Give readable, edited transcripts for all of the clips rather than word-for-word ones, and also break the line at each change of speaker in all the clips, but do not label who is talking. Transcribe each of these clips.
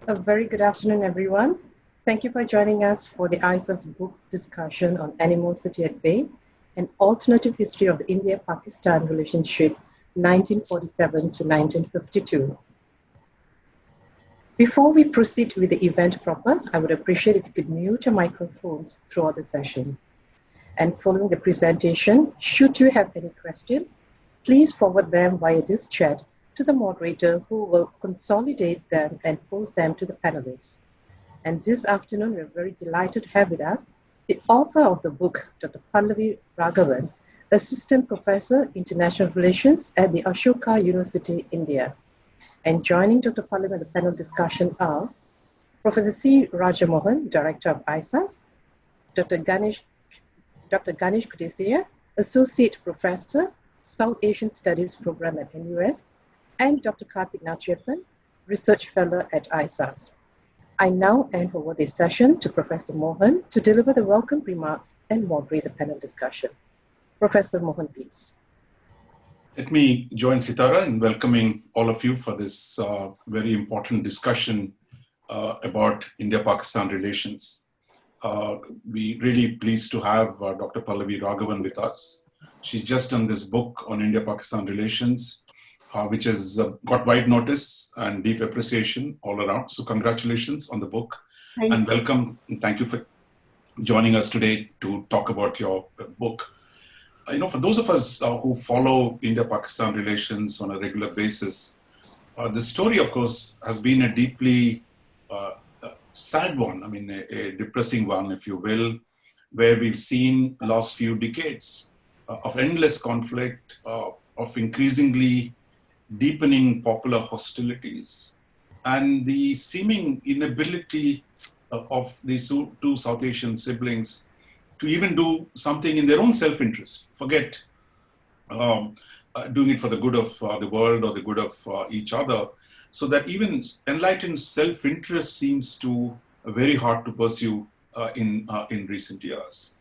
A very good afternoon, everyone. Thank you for joining us for the ISA's book discussion on Animosity at Bay, an alternative history of the India-Pakistan relationship 1947 to 1952. Before we proceed with the event proper, I would appreciate if you could mute your microphones throughout the session. And following the presentation, should you have any questions, please forward them via this chat to the moderator who will consolidate them and post them to the panelists. And this afternoon, we're very delighted to have with us the author of the book, Dr. Pallavi Raghavan, Assistant Professor, International Relations at the Ashoka University, India. And joining Dr. Pallavi in the panel discussion are Professor C. Rajamohan, Director of ISAS, Dr. Ganesh Kudesia, Associate Professor, South Asian Studies Program at NUS, and Dr. Karthik Nachiappan, Research Fellow at ISAS. I now hand over the session to Professor Mohan to deliver the welcome remarks and moderate the panel discussion. Professor Mohan, please.
Let me join Sitara in welcoming all of you for this very important discussion about India-Pakistan relations. We're really pleased to have Dr. Pallavi Raghavan with us. She's just done this book on India-Pakistan relations, which has got wide notice and deep appreciation all around. So congratulations on the book and welcome. And thank you for joining us today to talk about your book. For those of us who follow India-Pakistan relations on a regular basis, the story, of course, has been a deeply sad one, a depressing one, if you will, where we've seen the last few decades of endless conflict, of increasingly deepening popular hostilities, and the seeming inability of these two South Asian siblings to even do something in their own self-interest, forget doing it for the good of the world or the good of each other, so that even enlightened self-interest seems to very hard to pursue in recent years.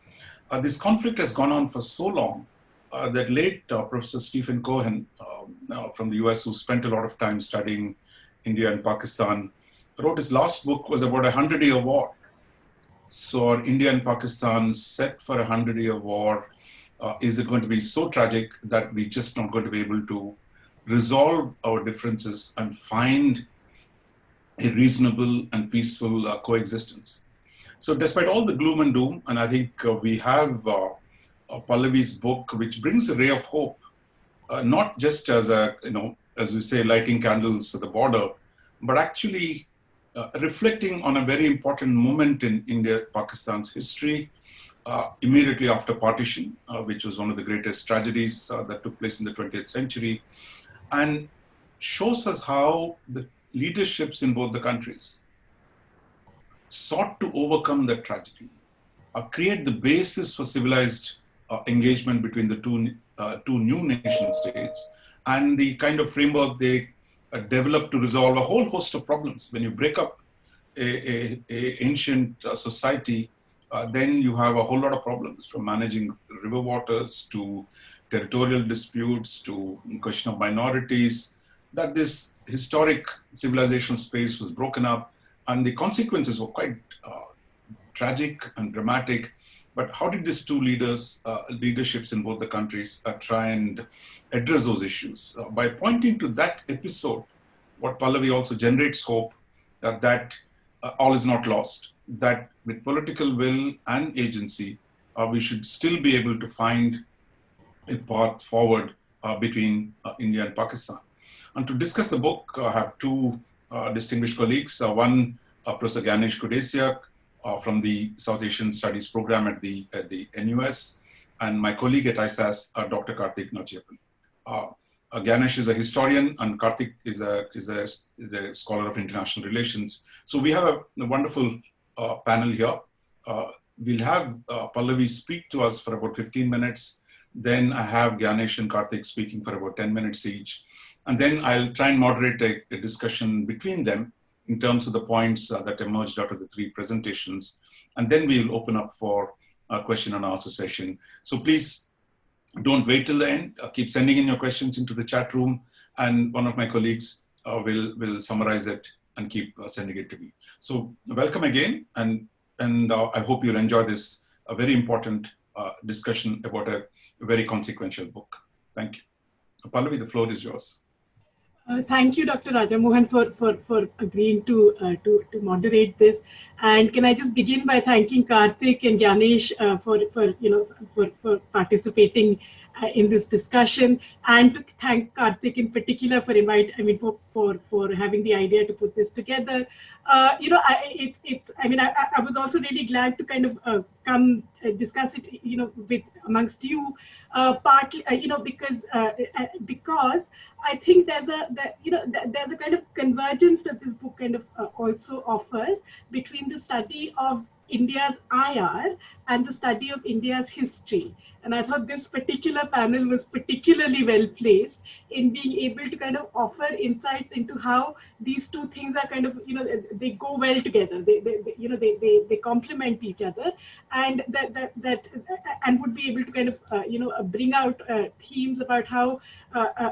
This conflict has gone on for so long that late Professor Stephen Cohen from the US, who spent a lot of time studying India and Pakistan, wrote his last book was about a 100-year war. So are India and Pakistan set for a 100-year war? Is it going to be so tragic that we're just not going to be able to resolve our differences and find a reasonable and peaceful coexistence? So despite all the gloom and doom, and I think we have Pallavi's book, which brings a ray of hope, not just as as we say, lighting candles at the border, but actually reflecting on a very important moment in India-Pakistan's history, immediately after partition, which was one of the greatest tragedies that took place in the 20th century, and shows us how the leaderships in both the countries sought to overcome that tragedy, create the basis for civilized engagement between the two new nation states, and the kind of framework they developed to resolve a whole host of problems. When you break up a ancient society, then you have a whole lot of problems, from managing river waters to territorial disputes to question of minorities, that this historic civilizational space was broken up, and the consequences were quite tragic and dramatic. But how did these two leaderships in both the countries try and address those issues? By pointing to that episode, what Pallavi also generates hope that all is not lost, that with political will and agency, we should still be able to find a path forward between India and Pakistan. And to discuss the book, I have two distinguished colleagues. One, Professor Ganesh Kudesia, from the South Asian Studies Program at the NUS, and my colleague at ISAS, Dr. Karthik Nachiappan. Ganesh is a historian, and Karthik is a scholar of international relations. So we have a wonderful panel here. We'll have Pallavi speak to us for about 15 minutes. Then I have Ganesh and Karthik speaking for about 10 minutes each. And then I'll try and moderate a discussion between them in terms of the points that emerged out of the three presentations. And then we'll open up for a question and answer session. So please don't wait till the end. Keep sending in your questions into the chat room, and one of my colleagues will summarize it and keep sending it to me. So welcome again, and I hope you'll enjoy this very important discussion about a very consequential book. Thank you. Pallavi, the floor is yours.
Thank you, Dr. Rajamohan, for agreeing to moderate this. And can I just begin by thanking Karthik and Ganesh for participating in this discussion, and to thank Karthik in particular for having the idea to put this together. I was also really glad to kind of come discuss it, with amongst you, partly, because I think there's a kind of convergence that this book kind of also offers between the study of India's IR and the study of India's history. And I thought this particular panel was particularly well placed in being able to kind of offer insights into how these two things are kind of, they go well together. They complement each other, and and would be able to kind of, bring out themes about how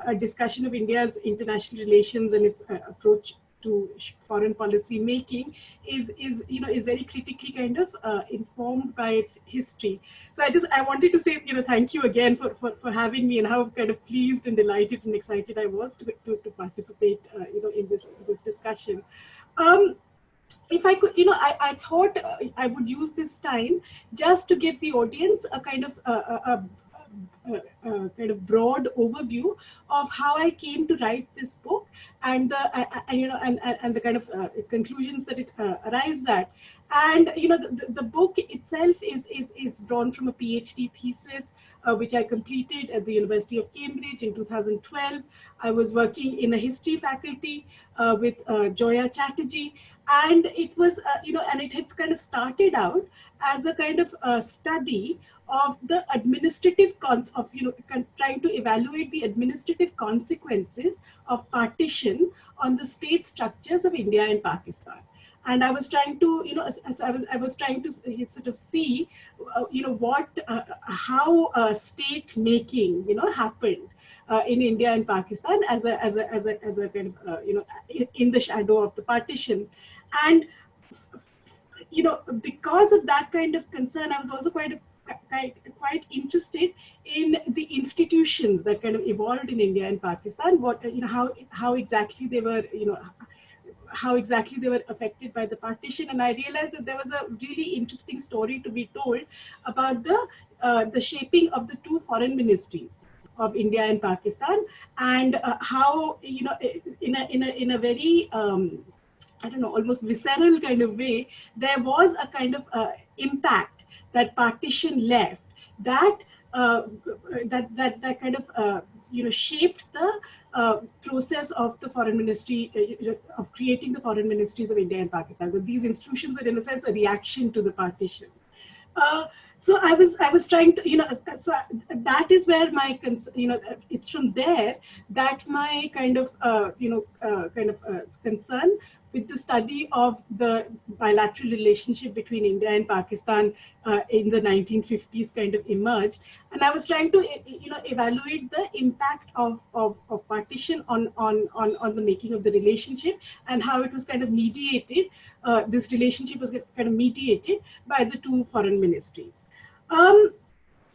a discussion of India's international relations and its approach to foreign policy making is very critically kind of informed by its history. So I wanted to say, thank you again for having me, and how kind of pleased and delighted and excited I was to participate, in this discussion. If I could, I thought I would use this time just to give the audience a kind of kind of broad overview of how I came to write this book, and the kind of conclusions that it arrives at. And the book itself is drawn from a PhD thesis which I completed at the University of Cambridge in 2012. I was working in a history faculty with Joya Chatterjee, and it was and it had kind of started out as a kind of study of the administrative trying to evaluate the administrative consequences of partition on the state structures of India and Pakistan. And I was trying to, I was trying to sort of see, how state making, happened in India and Pakistan as a kind of, in the shadow of the partition. And, because of that kind of concern, I was also quite interested in the institutions that kind of evolved in India and Pakistan. What, how exactly they were, how exactly they were affected by the partition. And I realized that there was a really interesting story to be told about the shaping of the two foreign ministries of India and Pakistan, and how, in a very I don't know, almost visceral kind of way, there was a kind of impact that partition left, that that kind of shaped the process of the foreign ministry, of creating the foreign ministries of India and Pakistan. So these institutions were, in a sense, a reaction to the partition. So I was trying to, so that is where my, it's from there that my kind of, concern with the study of the bilateral relationship between India and Pakistan in the 1950s kind of emerged. And I was trying to, evaluate the impact of partition on the making of the relationship, and how it was kind of mediated. This relationship was kind of mediated by the two foreign ministries.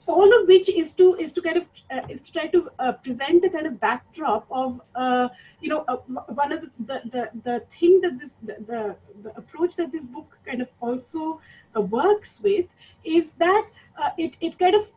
All of which is to kind of is to try to present the kind of backdrop of one of the thing that the approach that this book kind of also works with is that it kind of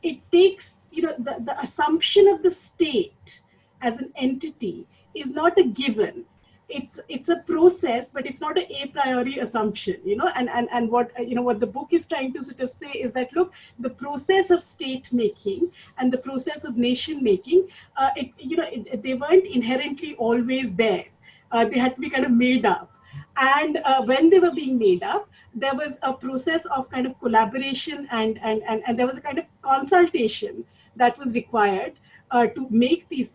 it takes the assumption of the state as an entity is not a given. It's a process, but it's not a priori assumption, and what what the book is trying to sort of say is that, look, the process of state making and the process of nation making, they weren't inherently always there. They had to be kind of made up, and when they were being made up, there was a process of kind of collaboration and there was a kind of consultation that was required to make these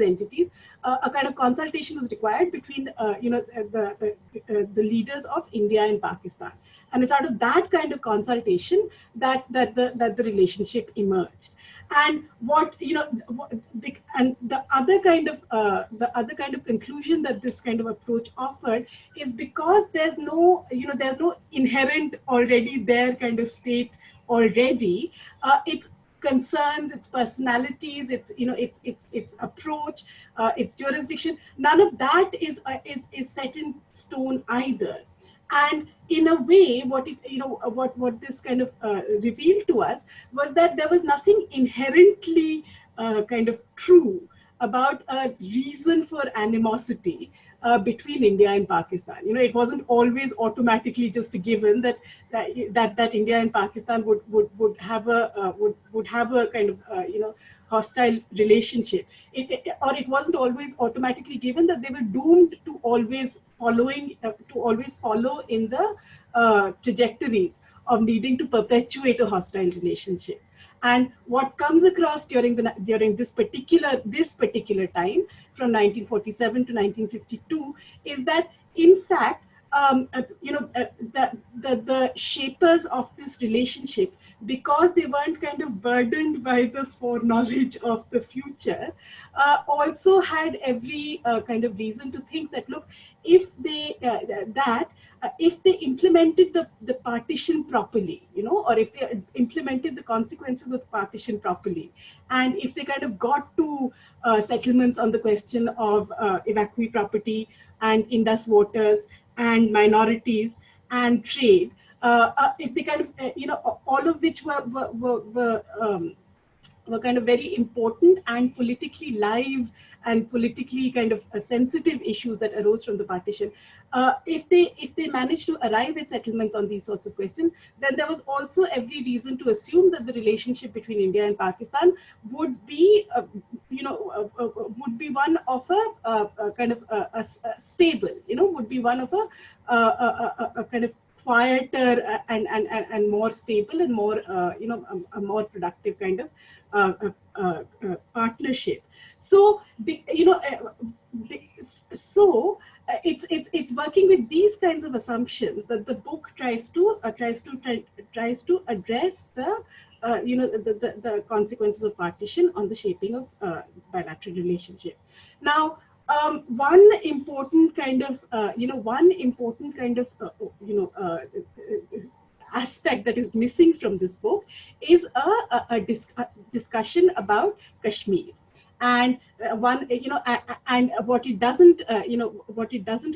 entities, a kind of consultation was required between the leaders of India and Pakistan, and it's out of that kind of consultation that the relationship emerged. And and the other kind of conclusion that this kind of approach offered is because there's no inherent already there kind of state already. Its concerns, its personalities, its approach, its jurisdiction, none of that is set in stone either. And in a way, what this kind of revealed to us was that there was nothing inherently kind of true about a reason for animosity between India and Pakistan. It wasn't always automatically just a given that India and Pakistan would have a kind of hostile relationship. It wasn't always automatically given that they were doomed to always follow in the trajectories of needing to perpetuate a hostile relationship. And what comes across during this particular time, from 1947 to 1952, is that in fact the shapers of this relationship, because they weren't kind of burdened by the foreknowledge of the future, also had every kind of reason to think that, look, if they implemented the partition properly, or if they implemented the consequences of the partition properly, and if they kind of got to settlements on the question of evacuee property and Indus Waters and minorities and trade, if they kind of, all of which were kind of very important and politically live and politically kind of sensitive issues that arose from the partition. If they managed to arrive at settlements on these sorts of questions, then there was also every reason to assume that the relationship between India and Pakistan would be, would be one of a kind of a stable, would be one of a kind of quieter and more stable and more, a more productive kind of partnership. So, it's working with these kinds of assumptions that the book tries to address the the consequences of partition on the shaping of bilateral relationship. Now, one important kind of aspect that is missing from this book is a discussion about Kashmir. And and what it doesn't,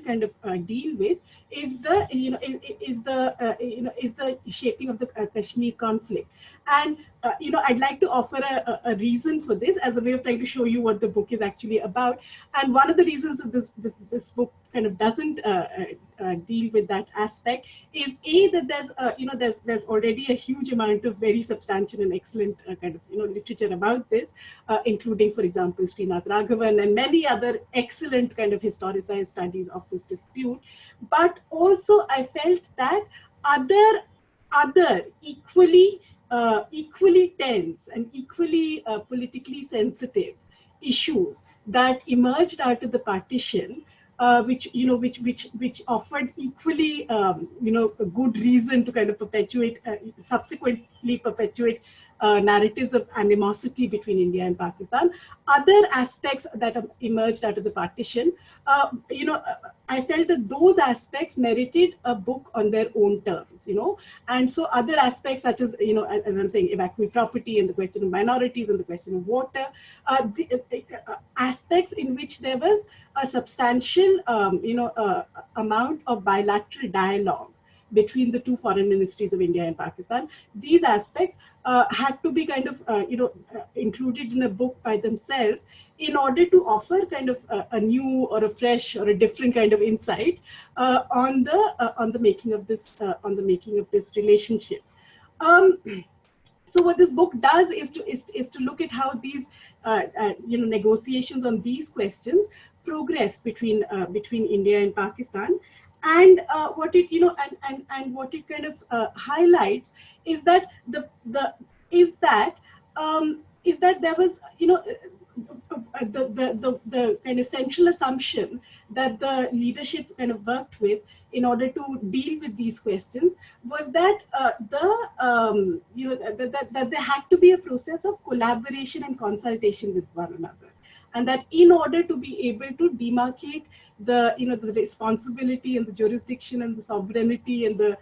kind of deal with is the, is the shaping of the Kashmir conflict. And I'd like to offer a reason for this as a way of trying to show you what the book is actually about. And one of the reasons that this book kind of doesn't deal with that aspect is that there's already a huge amount of very substantial and excellent kind of literature about this, including, for example, Pallavi Raghavan and many other excellent kind of historicized studies of this dispute. But also, I felt that other equally tense and equally politically sensitive issues that emerged out of the partition, which offered equally a good reason to kind of subsequently perpetuate narratives of animosity between India and Pakistan. Other aspects that have emerged out of the partition, I felt that those aspects merited a book on their own terms, and so other aspects such as, as I'm saying, evacuee property and the question of minorities and the question of water, aspects in which there was a substantial, amount of bilateral dialogue between the two foreign ministries of India and Pakistan. These aspects had to be kind of, included in a book by themselves in order to offer kind of a new or a fresh or a different kind of insight on the making of this relationship. So what this book does is to look at how these negotiations on these questions progress between India and Pakistan. And what it what it kind of highlights is that is that there was, the kind of central assumption that the leadership kind of worked with in order to deal with these questions was that that there had to be a process of collaboration and consultation with one another, and that in order to be able to demarcate the the responsibility and the jurisdiction and the sovereignty and the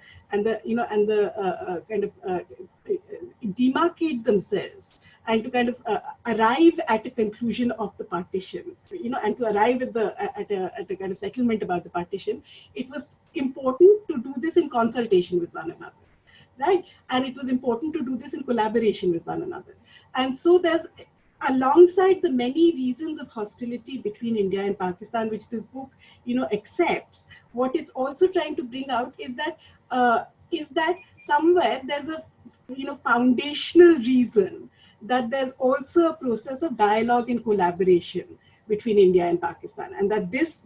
demarcate themselves, and to kind of arrive at a conclusion of the partition, and to arrive at a kind of settlement about the partition, it was important to do this in consultation with one another, right? And it was important to do this in collaboration with one another. And so there's, alongside the many reasons of hostility between India and Pakistan, which this book, accepts, what it's also trying to bring out is that somewhere there's a, foundational reason that there's also a process of dialogue and collaboration between India and Pakistan, and that this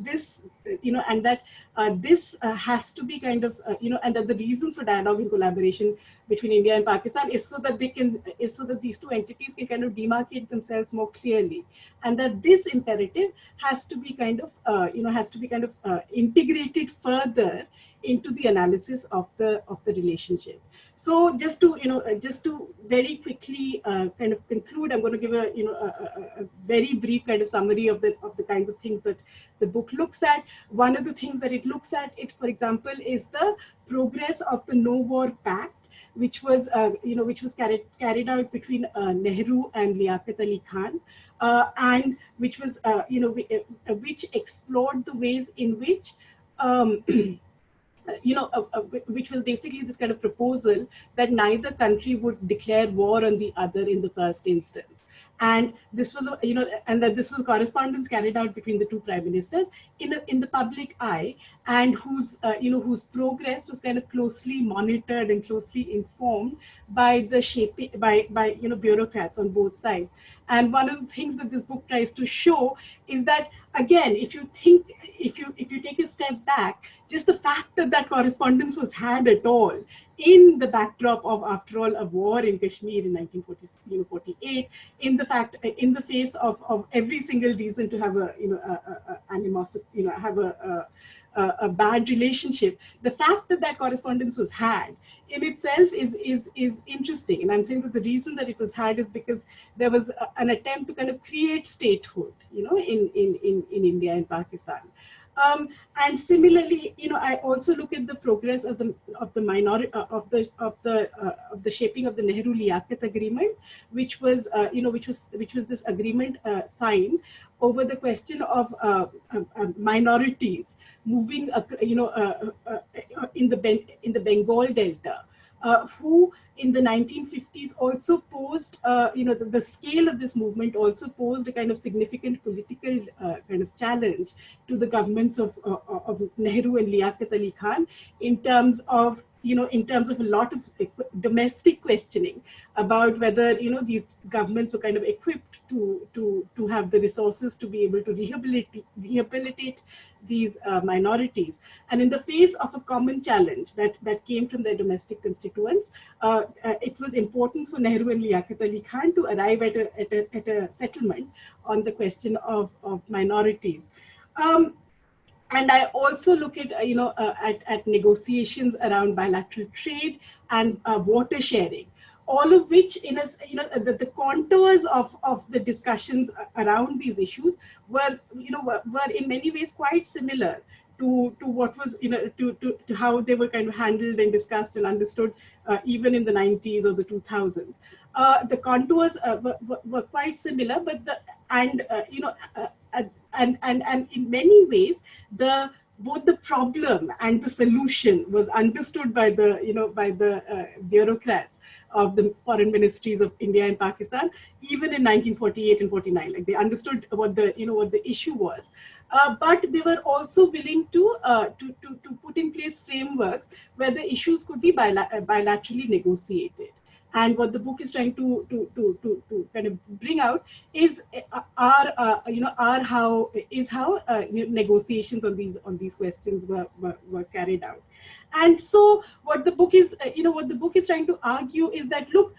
has to be kind of, and that the reasons for dialogue and collaboration between India and Pakistan is so that these two entities can kind of demarcate themselves more clearly, and that this imperative has to be kind of, integrated further into the analysis of the relationship. So just to very quickly kind of conclude, I'm going to give a very brief kind of summary of the kinds of things that the book looks at. One of the things that it looks at, for example, is the progress of the No War Pact, which was carried out between Nehru and Liaquat Ali Khan, and which was which explored the ways in which which was basically this kind of proposal that neither country would declare war on the other in the first instance. And this was, and that this was correspondence carried out between the two prime ministers in the public eye, and whose progress was kind of closely monitored and closely informed by the bureaucrats on both sides. And one of the things that this book tries to show is that, again, if you take a step back, just the fact that correspondence was had at all in the backdrop of, after all, a war in Kashmir in 1948, in the face of every single reason to have animosity, have a bad relationship, the fact that correspondence was had in itself is interesting. And I'm saying that the reason that it was had is because there was an attempt to kind of create statehood, in India and Pakistan. And similarly, I also look at the progress of the shaping of the Nehru Liaquat agreement, which was this agreement signed over the question of minorities moving, in the Bengal Delta, who in the 1950s also posed, the scale of this movement also posed a kind of significant political kind of challenge to the governments of Nehru and Liaquat Ali Khan in terms of a lot of domestic questioning about whether, these governments were kind of equipped to have the resources to be able to rehabilitate these minorities. And in the face of a common challenge that came from their domestic constituents, it was important for Nehru and Liaquat Ali Khan to arrive at a settlement on the question of minorities. And I also look at, at negotiations around bilateral trade and water sharing, all of which, the contours of the discussions around these issues were in many ways quite similar to what was, to how they were kind of handled and discussed and understood even in the 90s or the 2000s. The contours were quite similar, but and in many ways, both the problem and the solution was understood by the bureaucrats of the foreign ministries of India and Pakistan, even in 1948 and 49. Like, they understood what the issue was, but they were also willing to put in place frameworks where the issues could be bilaterally negotiated. And what the book is trying to kind of bring out is how negotiations on these questions were carried out. And so what the book is trying to argue is that, look,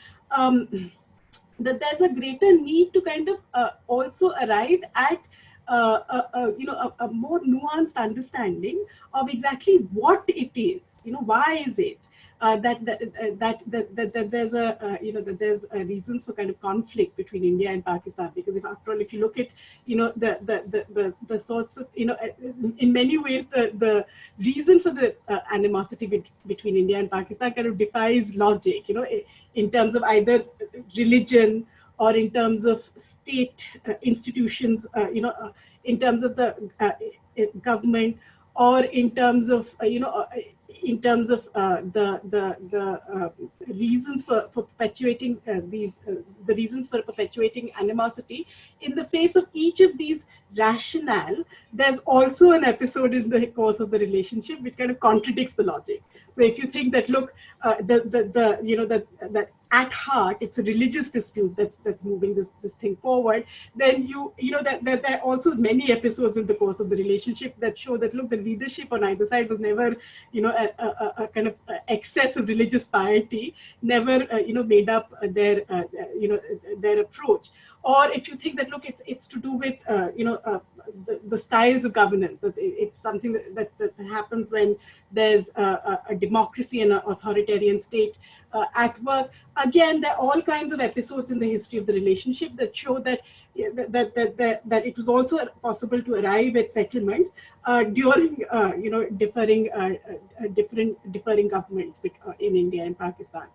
that there's a greater need to kind of also arrive at a more nuanced understanding of exactly what it is. Why is it that there's that there's reasons for kind of conflict between India and Pakistan? Because after all, if you look at the sorts of in many ways the reason for the animosity between India and Pakistan kind of defies logic. In terms of either religion or in terms of state institutions, in terms of the government, or in terms of in terms of the reasons for perpetuating the reasons for perpetuating animosity. In the face of each of these rationale, there's also an episode in the course of the relationship which kind of contradicts the logic. So if you think that, look, that at heart it's a religious dispute that's moving this thing forward, then that there are also many episodes in the course of the relationship that show that, look, the leadership on either side was never a kind of excess of religious piety, never made up their their approach. Or if you think that, look, it's to do with the styles of governance, that it's something that happens when there's a democracy and an authoritarian state at work. Again, there are all kinds of episodes in the history of the relationship that show that that it was also possible to arrive at settlements during differing governments in India and Pakistan.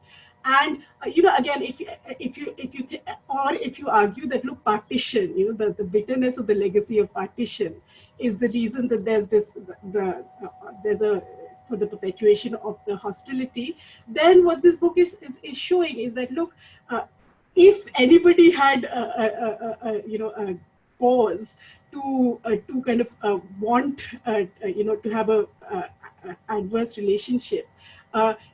And again, if you argue that, look, partition, the bitterness of the legacy of partition is the reason that there's for the perpetuation of the hostility, then what this book is showing is that, look, if anybody had a pause to kind of want to have a adverse relationship,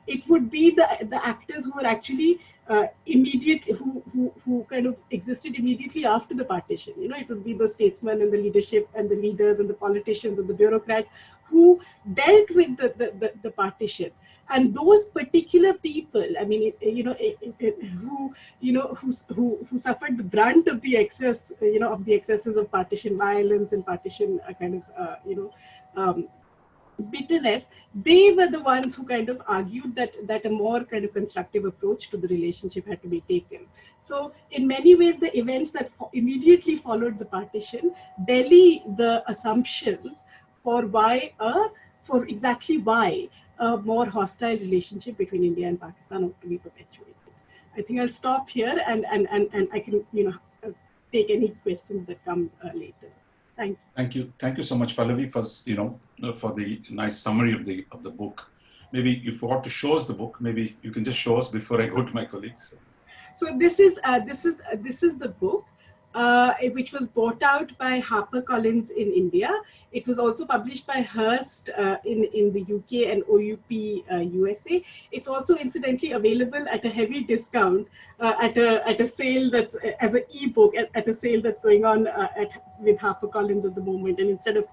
it would be the actors who were actually who kind of existed immediately after the partition. It would be the statesmen and the leadership and the leaders and the politicians and the bureaucrats who dealt with the partition. And those particular people, I mean, who suffered the brunt of the excess, of the excesses of partition violence and partition kind of bitterness, they were the ones who kind of argued that a more kind of constructive approach to the relationship had to be taken. So in many ways, the events that immediately followed the partition belly the assumptions for exactly why a more hostile relationship between India and Pakistan ought to be perpetuated. I think I'll stop here and I can take any questions that come later. Thank you.
Thank you so much, Pallavi, for the nice summary of the book. Maybe if you want to show us the book, maybe you can just show us before I go to my colleagues.
So this is the book, which was bought out by HarperCollins in India. It was also published by Hearst in the UK and OUP USA. It's also incidentally available at a heavy discount at a sale that's as an ebook at a sale that's going on with HarperCollins at the moment. And instead of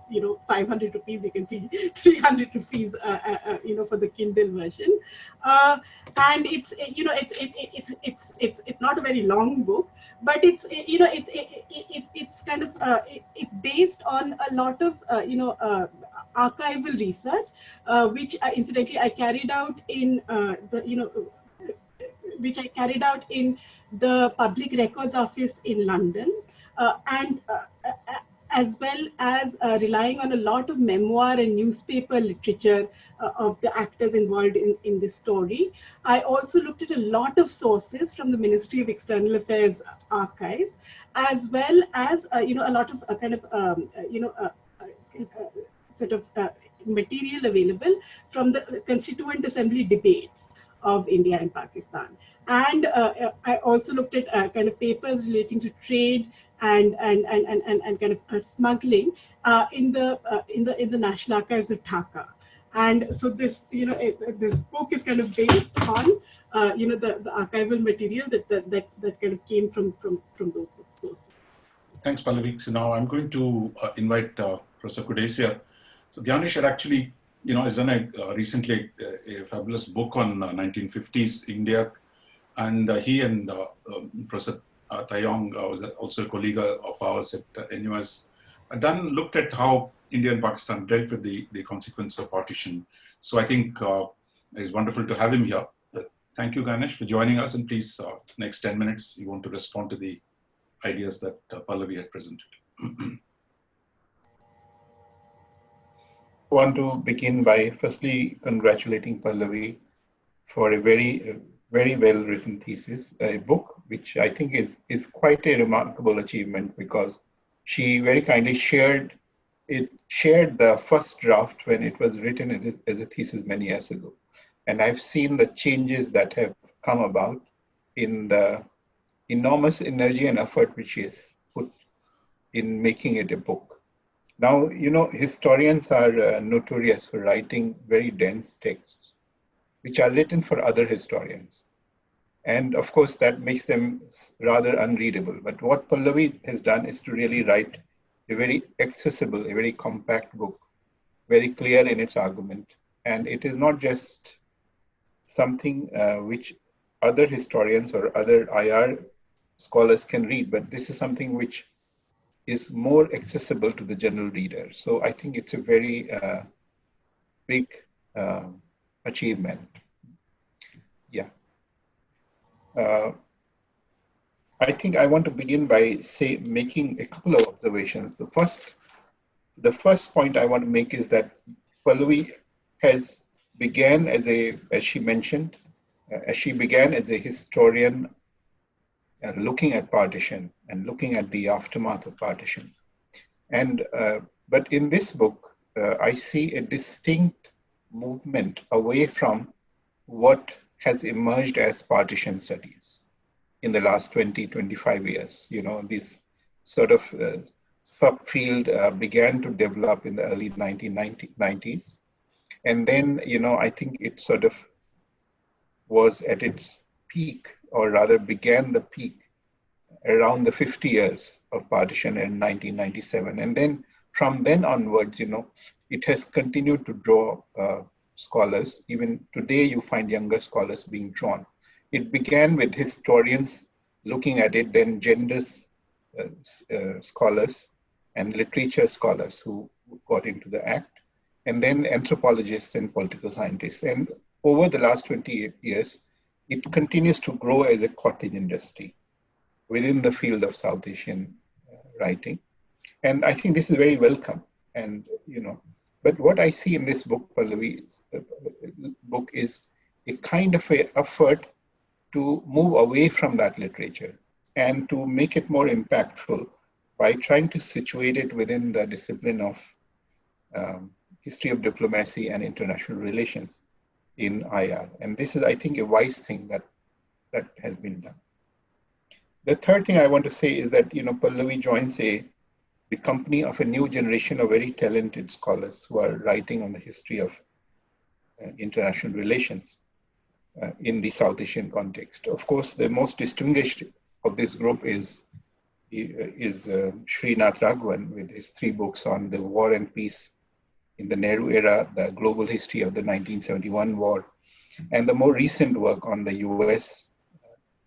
500 rupees, you can pay 300 rupees for the Kindle version. And it's not a very long book, but it's kind of it's based on a lot of archival research, which incidentally I carried out in the Public Records Office in London, and as well as relying on a lot of memoir and newspaper literature of the actors involved in this story. I also looked at a lot of sources from the Ministry of External Affairs archives, as well as a lot of kind of sort of material available from the Constituent Assembly debates of India and Pakistan. And I also looked at kind of papers relating to trade and kind of smuggling in the National Archives of Dhaka. And so this this book is kind of based on the archival material that kind of came from those sources.
Thanks, Pallavi. So now I'm going to invite Professor Kudesia. So Gyanesh had actually has done recently a fabulous book on 1950s India, And he and Professor Taeyong was also a colleague of ours at NUS, looked at how India and Pakistan dealt with the consequence of partition. So I think it's wonderful to have him here. Thank you, Ganesh, for joining us. And please, next 10 minutes, you want to respond to the ideas that Pallavi had presented.
I want to begin by firstly congratulating Pallavi for a very well written thesis, a book which I think is quite a remarkable achievement, because she very kindly shared the first draft when it was written as a thesis many years ago. And I've seen the changes that have come about in the enormous energy and effort which is put in making it a book. Now, you know, historians are notorious for writing very dense texts, which are written for other historians. And of course, that makes them rather unreadable. But what Pallavi has done is to really write a very accessible, a very compact book, very clear in its argument. And it is not just something which other historians or other IR scholars can read, but this is something which is more accessible to the general reader. So I think it's a very big achievement. Yeah. I think I want to begin by making a couple of observations. The first point I want to make is that Pallavi began as she began as a historian looking at partition and looking at the aftermath of partition. And but in this book, I see a distinct movement away from what has emerged as partition studies in the last 20, 25 years. You know, this sort of subfield began to develop in the early 1990s. And then, you know, I think it sort of was at its peak, or rather began the peak around the 50 years of partition in 1997. And then from then onwards, you know, it has continued to draw scholars. Even today, you find younger scholars being drawn. It began with historians looking at it, then gender scholars and literature scholars who got into the act, and then anthropologists and political scientists. And over the last 28 years, it continues to grow as a cottage industry within the field of South Asian writing. And I think this is very welcome. And, you know, but what I see in this book, Pallavi's book, is a kind of an effort to move away from that literature and to make it more impactful by trying to situate it within the discipline of history of diplomacy and international relations in IR. And this is, I think, a wise thing that has been done. The third thing I want to say is that, you know, Pallavi joins the company of a new generation of very talented scholars who are writing on the history of international relations in the South Asian context. Of course, the most distinguished of this group is Srinath Raghavan, with his 3 books on the war and peace in the Nehru era, the global history of the 1971 war, and the more recent work on the US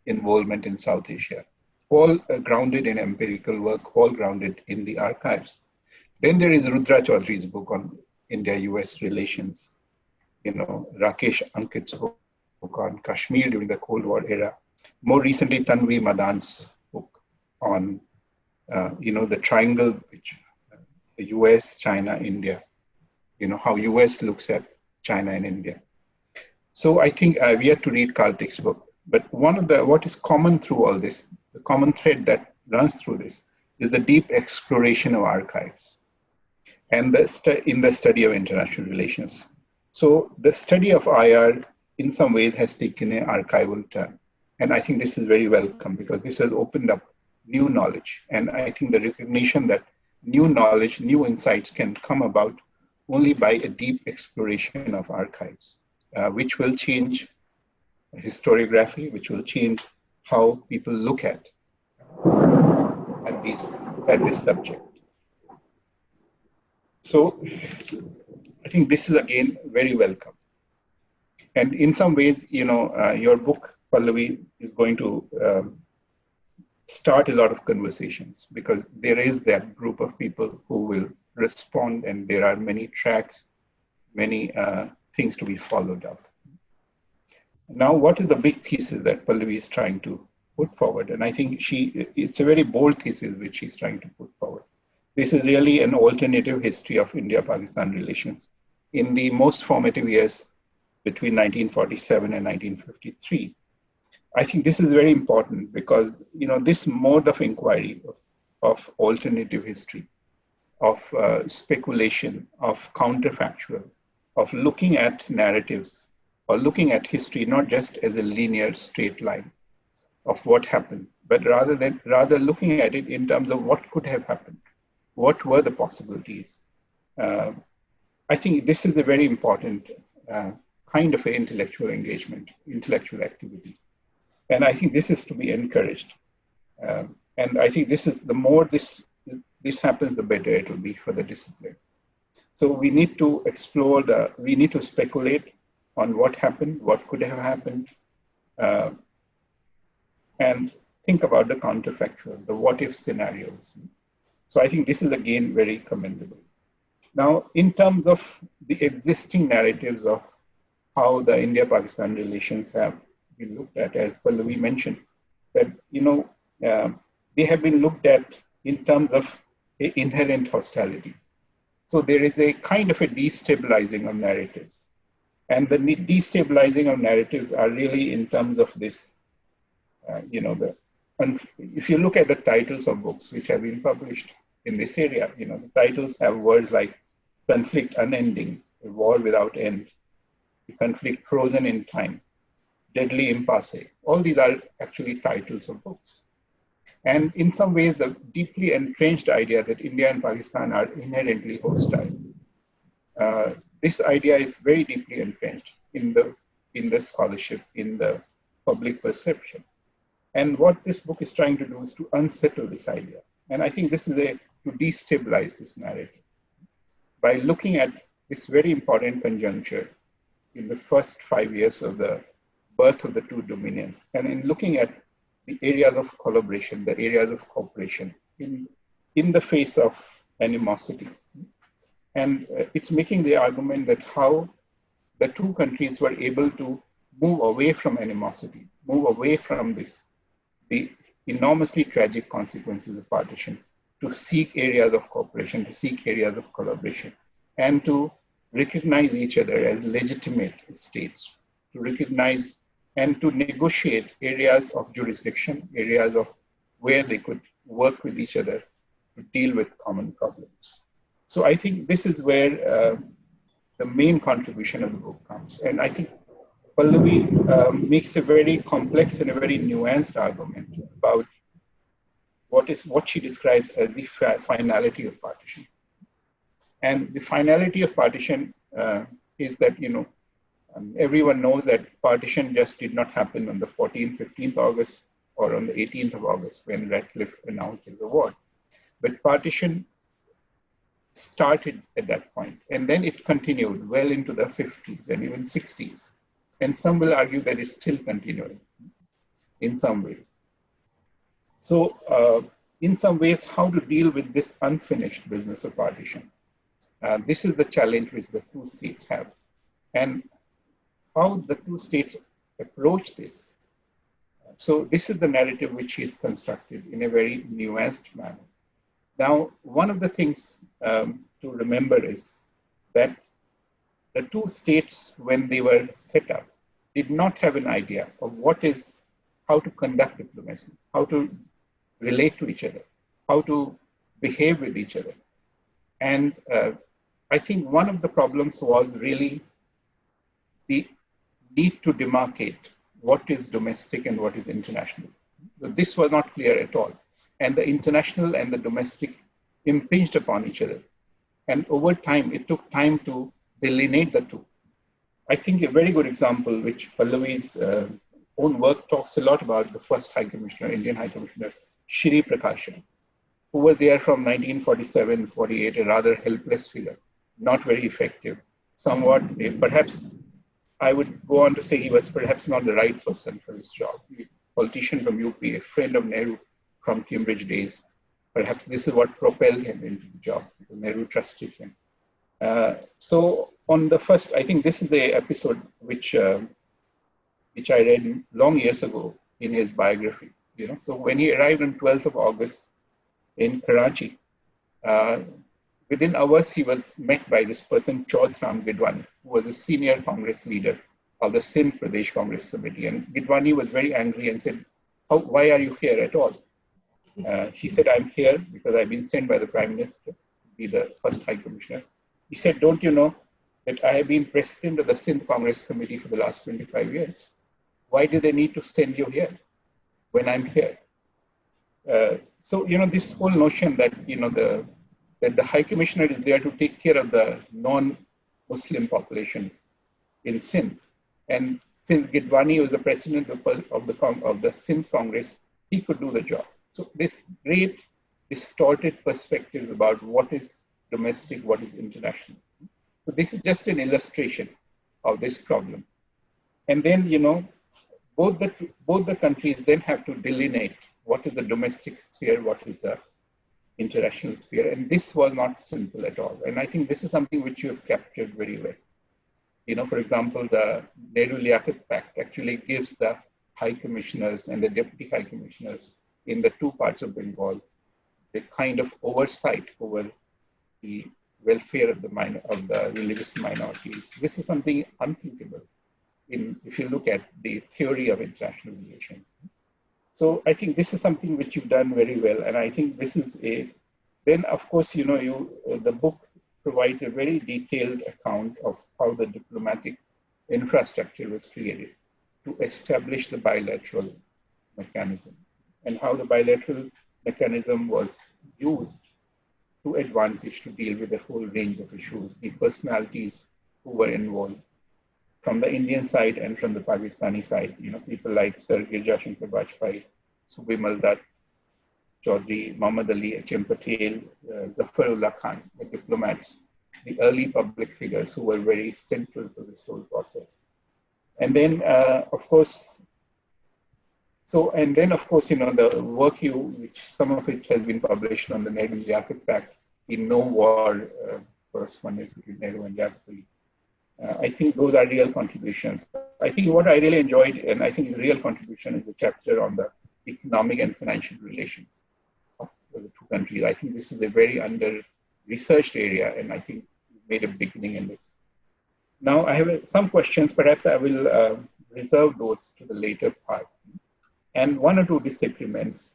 involvement in South Asia, all grounded in empirical work, all grounded in the archives. Then there is Rudra Chaudhary's book on India-US relations, you know, Rakesh Ankit's book on Kashmir during the Cold War era. More recently, Tanvi Madan's book on, you know, the triangle, which the US, China, India, you know, how US looks at China and India. So I think I've yet to read Karthik's book, but what is common through all this, the common thread that runs through this, is the deep exploration of archives and in the study of international relations. So the study of IR in some ways has taken an archival turn. And I think this is very welcome, because this has opened up new knowledge. And I think the recognition that new knowledge, new insights can come about only by a deep exploration of archives, which will change historiography, which will change how people look at this subject. So I think this is again very welcome. And in some ways, you know, your book Pallavi is going to start a lot of conversations, because there is that group of people who will respond, and there are many tracks, many things to be followed up. Now, what is the big thesis that Pallavi is trying to put forward? And I think it's a very bold thesis which she's trying to put forward. This is really an alternative history of India-Pakistan relations in the most formative years between 1947 and 1953. I think this is very important because, this mode of inquiry of alternative history, of speculation, of counterfactual, of looking at narratives or looking at history not just as a linear straight line of what happened, but rather looking at it in terms of what could have happened, what were the possibilities. I think this is a very important kind of intellectual engagement, intellectual activity. And I think this is to be encouraged. And I think the more this happens, the better it will be for the discipline. So we need to explore we need to speculate on what happened, what could have happened, and think about the counterfactual, the what if scenarios. So I think this is again very commendable. Now, in terms of the existing narratives of how the India-Pakistan relations have been looked at, as Pallavi mentioned, that they have been looked at in terms of inherent hostility. So there is a kind of a destabilizing of narratives, and the destabilizing of narratives are really in terms of this, if you look at the titles of books which have been published in this area, the titles have words like conflict unending, a war without end, the conflict frozen in time, deadly impasse. All these are actually titles of books. And in some ways, the deeply entrenched idea that India and Pakistan are inherently hostile, this idea is very deeply entrenched in the scholarship, in the public perception. And what this book is trying to do is to unsettle this idea. And I think this is to destabilize this narrative by looking at this very important conjuncture in the first 5 years of the birth of the two dominions, and in looking at the areas of collaboration, the areas of cooperation in the face of animosity. And it's making the argument that how the two countries were able to move away from animosity, move away from the enormously tragic consequences of partition, to seek areas of cooperation, to seek areas of collaboration, and to recognize each other as legitimate states, to recognize and to negotiate areas of jurisdiction, areas of where they could work with each other to deal with common problems. So I think this is where the main contribution of the book comes. And I think Pallavi makes a very complex and a very nuanced argument about what she describes as the finality of partition. And the finality of partition is that, everyone knows that partition just did not happen on the 14th, 15th August or on the 18th of August when Ratcliffe announced his award. But partition started at that point, and then it continued well into the 50s and even 60s. And some will argue that it's still continuing in some ways. So in some ways, how to deal with this unfinished business of partition. This is the challenge which the two states have. And how the two states approach this. So this is the narrative which is constructed in a very nuanced manner. Now, one of the things to remember is that the two states, when they were set up, did not have an idea of how to conduct diplomacy, how to relate to each other, how to behave with each other. And I think one of the problems was really the need to demarcate what is domestic and what is international. So this was not clear at all. And the international and the domestic impinged upon each other. And over time, it took time to delineate the two. I think a very good example, which Pallavi's own work talks a lot about, the first High Commissioner, Indian High Commissioner, Shri Prakashan, who was there from 1947-48, a rather helpless figure, not very effective, somewhat perhaps I would go on to say he was perhaps not the right person for this job. A politician from UP, a friend of Nehru from Cambridge days. Perhaps this is what propelled him into the job, because Nehru trusted him. So on the first, I think this is the episode which I read long years ago in his biography. So when he arrived on 12th of August in Karachi, within hours he was met by this person, Chaudhram Gidwani, who was a senior Congress leader of the Sindh Pradesh Congress Committee. And Gidwani was very angry and said, why are you here at all? He said, I'm here because I've been sent by the Prime Minister to be the first High Commissioner. He said, don't you know that I have been president of the Sindh Congress Committee for the last 25 years? Why do they need to send you here when I'm here? So, this whole notion that, that the High Commissioner is there to take care of the non-Muslim population in Sindh. And since Gidwani was the president of the Sindh Congress, he could do the job. So this great distorted perspectives about what is domestic, what is international. So this is just an illustration of this problem. And then, both the countries then have to delineate what is the domestic sphere, what is the international sphere. And this was not simple at all. And I think this is something which you have captured very well. For example, the Nehru Liaquat Pact actually gives the High Commissioners and the Deputy High Commissioners in the two parts of Bengal the kind of oversight over the welfare of the religious minorities. This is something unthinkable if you look at the theory of international relations. So I think this is something which you've done very well. And I think this is then of course, the book provides a very detailed account of how the diplomatic infrastructure was created to establish the bilateral mechanism and how the bilateral mechanism was used to advantage to deal with a whole range of issues, the personalities who were involved from the Indian side and from the Pakistani side, people like Sir Girja Shankar Bajpai, Subimal Dutt, Chaudhry, Muhammad Ali, H.M. Patel, Zafarullah Khan, the diplomats, the early public figures who were very central to this whole process. And then, of course, the work which some of it has been published on the Nehru Liaquat Pact in No War correspondence between Nehru and Liaquat. I think those are real contributions. I think what I really enjoyed, and I think is a real contribution, is the chapter on the economic and financial relations of the two countries. I think this is a very under-researched area, and I think we made a beginning in this. Now, I have some questions. Perhaps I will reserve those to the later part. And one or two disagreements.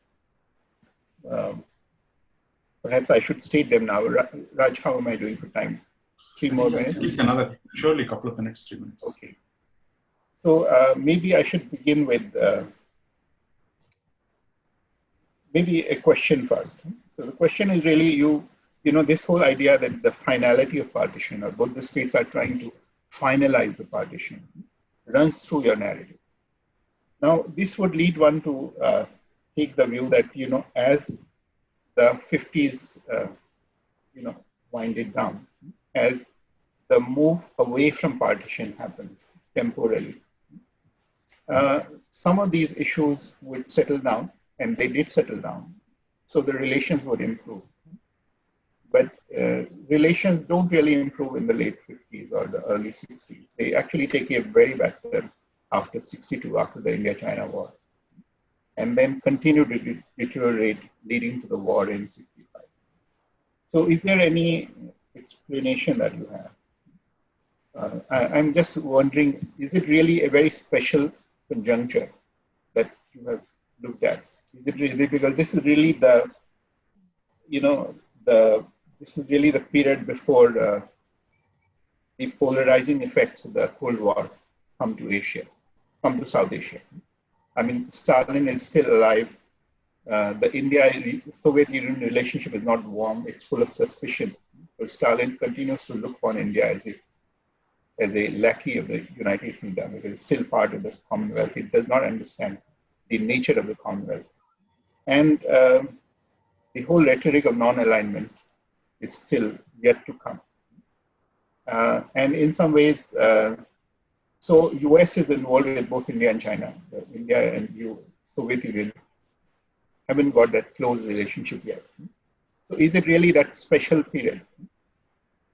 Perhaps I should state them now. Raj, how am I doing for time? 3 more minutes?
Surely a couple of minutes, 3 minutes.
Okay. So maybe I should begin with maybe a question first. So the question is really this whole idea that the finality of partition, or both the states are trying to finalize the partition, runs through your narrative. Now, this would lead one to take the view that, as the 50s, winded down, as the move away from partition happens temporarily, some of these issues would settle down, and they did settle down. So the relations would improve. But relations don't really improve in the late 50s or the early 60s. They actually take a very bad turn after 62, after the India-China war, and then continue to deteriorate, leading to the war in 65. So is there any explanation that you have? I'm just wondering, is it really a very special conjuncture that you have looked at? Is it really, because this is really the period before the polarizing effects of the Cold War come to South Asia. I mean, Stalin is still alive. The India-Soviet Union relationship is not warm. It's full of suspicion. But Stalin continues to look on India as a lackey of the United Kingdom. It is still part of the Commonwealth. It does not understand the nature of the Commonwealth. And the whole rhetoric of non-alignment is still yet to come. And in some ways, So US is involved with both India and China. India and Soviet Union haven't got that close relationship yet. So is it really that special period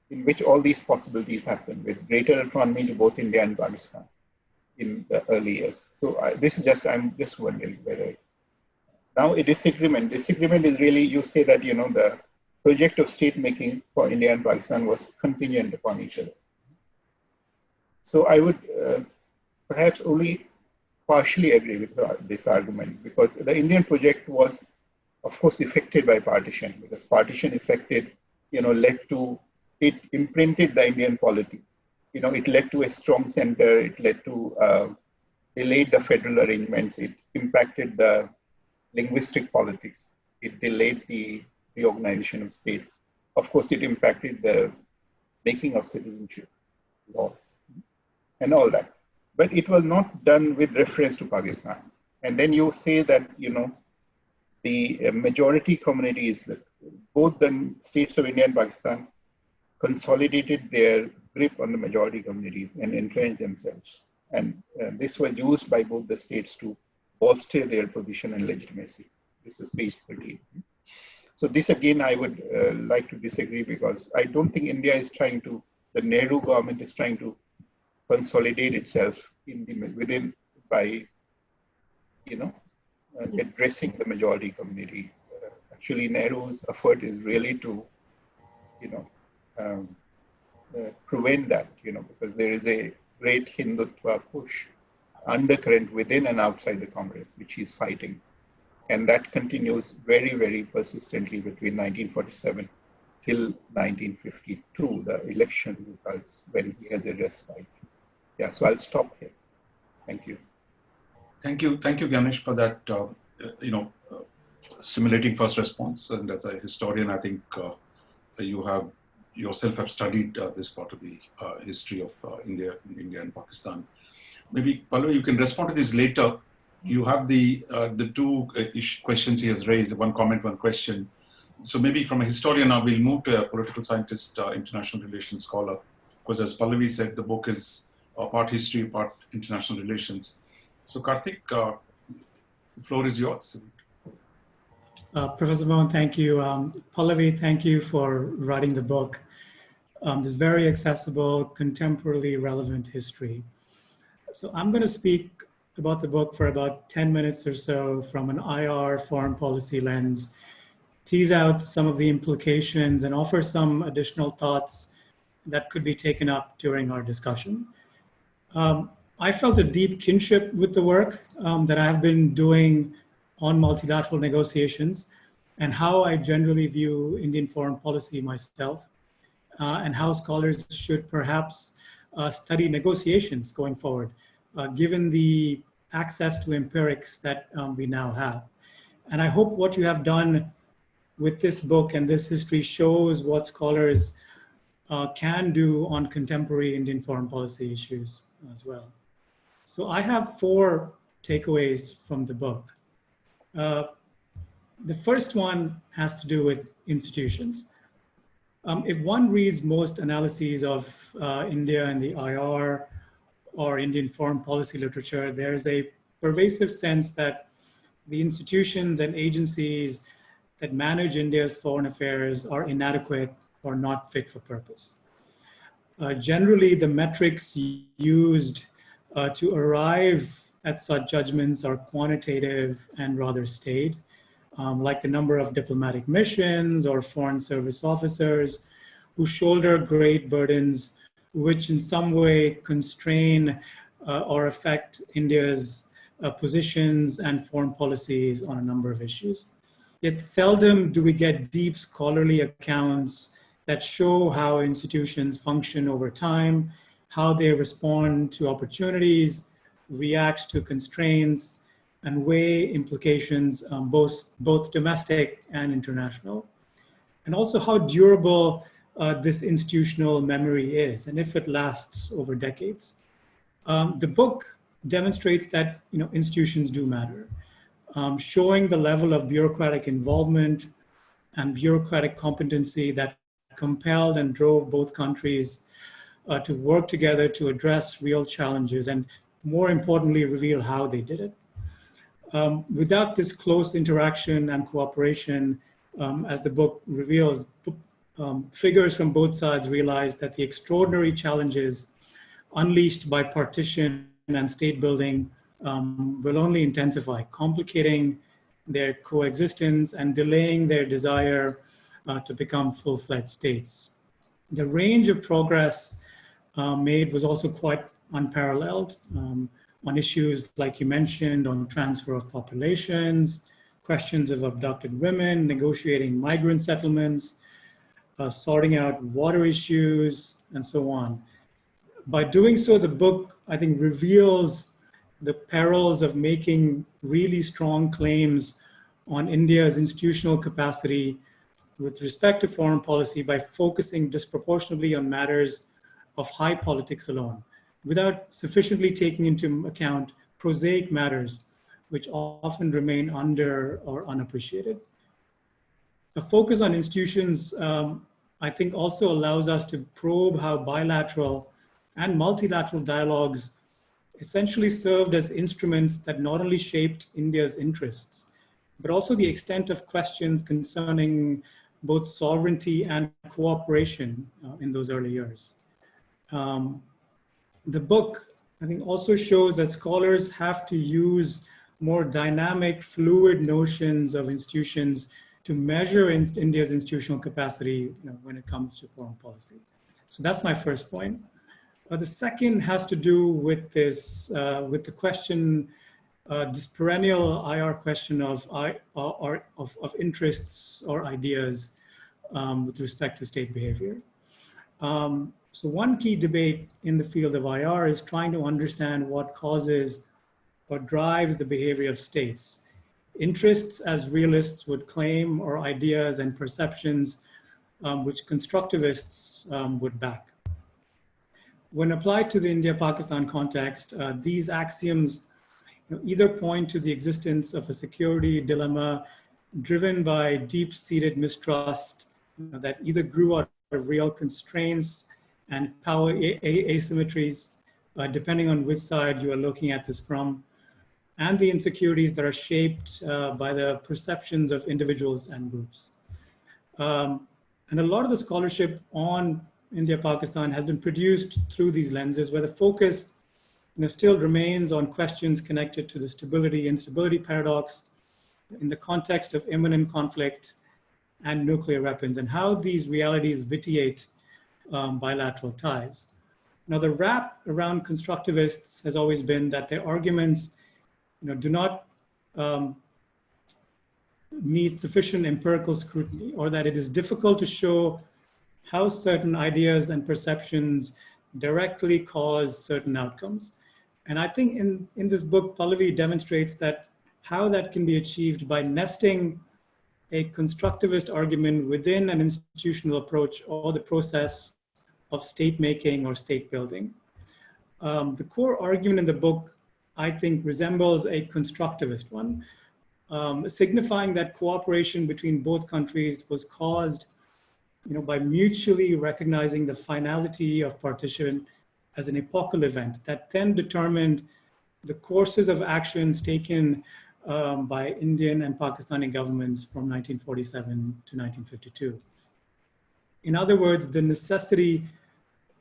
in which all these possibilities happen with greater autonomy to both India and Pakistan in the early years? So I'm just wondering whether now a disagreement is really, you say that, the project of state making for India and Pakistan was contingent upon each other. So I would perhaps only partially agree with this argument, because the Indian project was, of course, affected by partition, because partition affected, led to, it imprinted the Indian polity. It led to a strong center, it led to, delayed the federal arrangements, it impacted the linguistic politics, it delayed the reorganization of states. Of course, it impacted the making of citizenship laws and all that. But it was not done with reference to Pakistan. And then you say that, the majority communities, both the states of India and Pakistan, consolidated their grip on the majority communities and entrenched themselves. And this was used by both the states to bolster their position and legitimacy. This is page 13. So this again, I would like to disagree, because I don't think India is trying to, the Nehru government is trying to consolidate itself within by, addressing the majority community. Actually, Nehru's effort is really to, prevent that, because there is a great Hindutva push undercurrent within and outside the Congress, which he's fighting. And that continues very, very persistently between 1947 till 1952, the election results, when he has a respite. Yeah, so I'll stop here. Thank you.
Thank you, Ganesh, for that, stimulating first response. And as a historian, I think you have yourself have studied this part of the history of India and Pakistan. Maybe, Pallavi, you can respond to this later. You have the two questions he has raised, one comment, one question. So maybe from a historian now, we'll move to a political scientist, international relations scholar, because as Pallavi said, the book is part history, part international relations. So Karthik, the floor is yours.
Professor Mohan, thank you. Pallavi, thank you for writing the book. This very accessible, contemporarily relevant history. So I'm going to speak about the book for about 10 minutes or so from an IR foreign policy lens, tease out some of the implications and offer some additional thoughts that could be taken up during our discussion. I felt a deep kinship with the work that I have been doing on multilateral negotiations and how I generally view Indian foreign policy myself, and how scholars should perhaps study negotiations going forward, given the access to empirics that we now have. And I hope what you have done with this book and this history shows what scholars can do on contemporary Indian foreign policy issues as well. So I have 4 takeaways from the book. The first one has to do with institutions. If one reads most analyses of India and the IR or Indian foreign policy literature, there's a pervasive sense that the institutions and agencies that manage India's foreign affairs are inadequate or not fit for purpose. Generally, the metrics used to arrive at such judgments are quantitative and rather staid, like the number of diplomatic missions or foreign service officers who shoulder great burdens which in some way constrain or affect India's positions and foreign policies on a number of issues. Yet seldom do we get deep scholarly accounts that show how institutions function over time, how they respond to opportunities, react to constraints, and weigh implications, both domestic and international. And also how durable this institutional memory is, and if it lasts over decades. The book demonstrates that institutions do matter, showing the level of bureaucratic involvement and bureaucratic competency that compelled and drove both countries to work together to address real challenges and, more importantly, reveal how they did it. Without this close interaction and cooperation, as the book reveals, figures from both sides realized that the extraordinary challenges unleashed by partition and state building will only intensify, complicating their coexistence and delaying their desire to become full-fledged states. The range of progress made was also quite unparalleled on issues like you mentioned, on transfer of populations, questions of abducted women, negotiating migrant settlements, sorting out water issues, and so on. By doing so, the book, I think, reveals the perils of making really strong claims on India's institutional capacity with respect to foreign policy by focusing disproportionately on matters of high politics alone, without sufficiently taking into account prosaic matters which often remain under or unappreciated. The focus on institutions, I think, also allows us to probe how bilateral and multilateral dialogues essentially served as instruments that not only shaped India's interests, but also the extent of questions concerning both sovereignty and cooperation in those early years. The book, I think, also shows that scholars have to use more dynamic, fluid notions of institutions to measure India's institutional capacity when it comes to foreign policy. So that's my first point. The second has to do with this, with the question, this perennial IR question of interests or ideas with respect to state behavior. So one key debate in the field of IR is trying to understand what causes or drives the behavior of states. Interests, as realists would claim, or ideas and perceptions which constructivists would back. When applied to the India-Pakistan context, these axioms either point to the existence of a security dilemma driven by deep-seated mistrust that either grew out of real constraints and power asymmetries, depending on which side you are looking at this from, and the insecurities that are shaped by the perceptions of individuals and groups. And a lot of the scholarship on India-Pakistan has been produced through these lenses, where the focus still remains on questions connected to the stability-instability paradox in the context of imminent conflict and nuclear weapons, and how these realities vitiate bilateral ties. Now, the wrap around constructivists has always been that their arguments do not meet sufficient empirical scrutiny, or that it is difficult to show how certain ideas and perceptions directly cause certain outcomes. And I think in this book, Pallavi demonstrates that how that can be achieved by nesting a constructivist argument within an institutional approach or the process of state making or state building. The core argument in the book, I think, resembles a constructivist one, signifying that cooperation between both countries was caused by mutually recognizing the finality of partition as an epochal event that then determined the courses of actions taken by Indian and Pakistani governments from 1947 to 1952. In other words, the necessity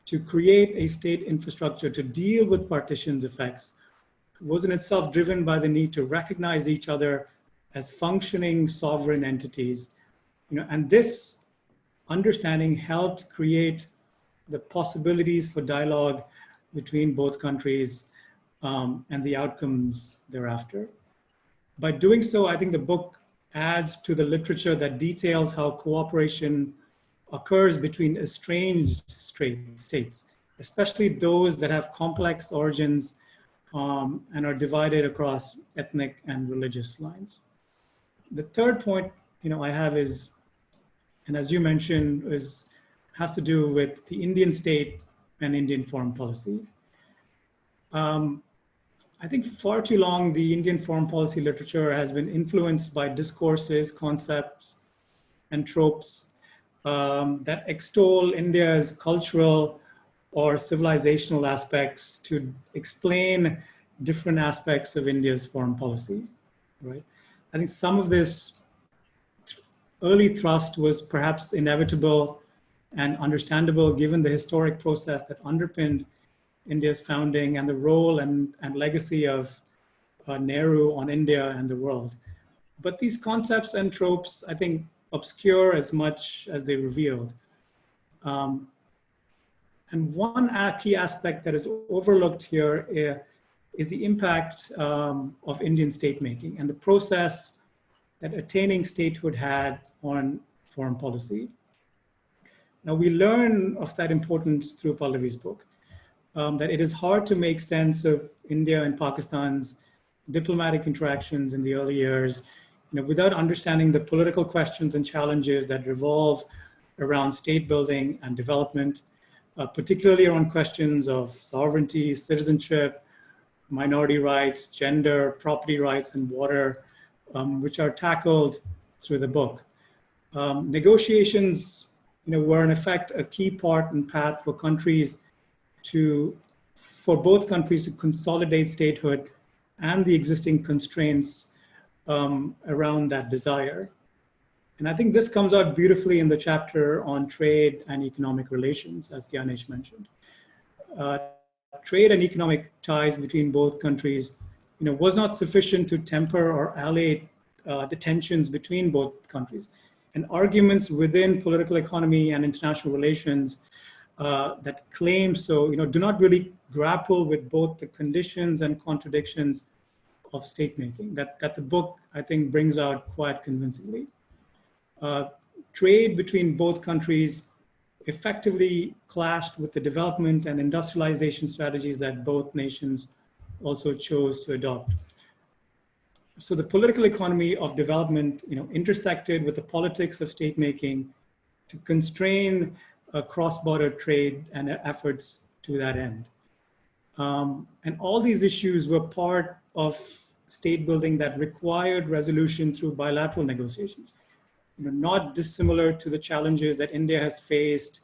to create a state infrastructure to deal with partition's effects was in itself driven by the need to recognize each other as functioning sovereign entities, and this understanding helped create the possibilities for dialogue between both countries and the outcomes thereafter. By doing so, I think the book adds to the literature that details how cooperation occurs between estranged states, especially those that have complex origins and are divided across ethnic and religious lines. The third point I have is, and as you mentioned, has to do with the Indian state and Indian foreign policy. I think for far too long, the Indian foreign policy literature has been influenced by discourses, concepts, and tropes that extol India's cultural or civilizational aspects to explain different aspects of India's foreign policy, right? I think some of this early thrust was perhaps inevitable and understandable given the historic process that underpinned India's founding and the role and legacy of Nehru on India and the world. But these concepts and tropes, I think, obscure as much as they revealed. And one key aspect that is overlooked here is the impact of Indian state making and the process that attaining statehood had on foreign policy. Now, we learn of that importance through Pallavi's book, that it is hard to make sense of India and Pakistan's diplomatic interactions in the early years, without understanding the political questions and challenges that revolve around state building and development, particularly around questions of sovereignty, citizenship, minority rights, gender, property rights, and water, which are tackled through the book. Negotiations, were in effect a key part and path for both countries to consolidate statehood and the existing constraints around that desire. And I think this comes out beautifully in the chapter on trade and economic relations, as Ganesh mentioned. Trade and economic ties between both countries, was not sufficient to temper or allay the tensions between both countries. And arguments within political economy and international relations that claim so, do not really grapple with both the conditions and contradictions of state making that the book, I think, brings out quite convincingly. Trade between both countries effectively clashed with the development and industrialization strategies that both nations also chose to adopt. So the political economy of development, intersected with the politics of state making to constrain cross-border trade and efforts to that end. And all these issues were part of state building that required resolution through bilateral negotiations, not dissimilar to the challenges that India has faced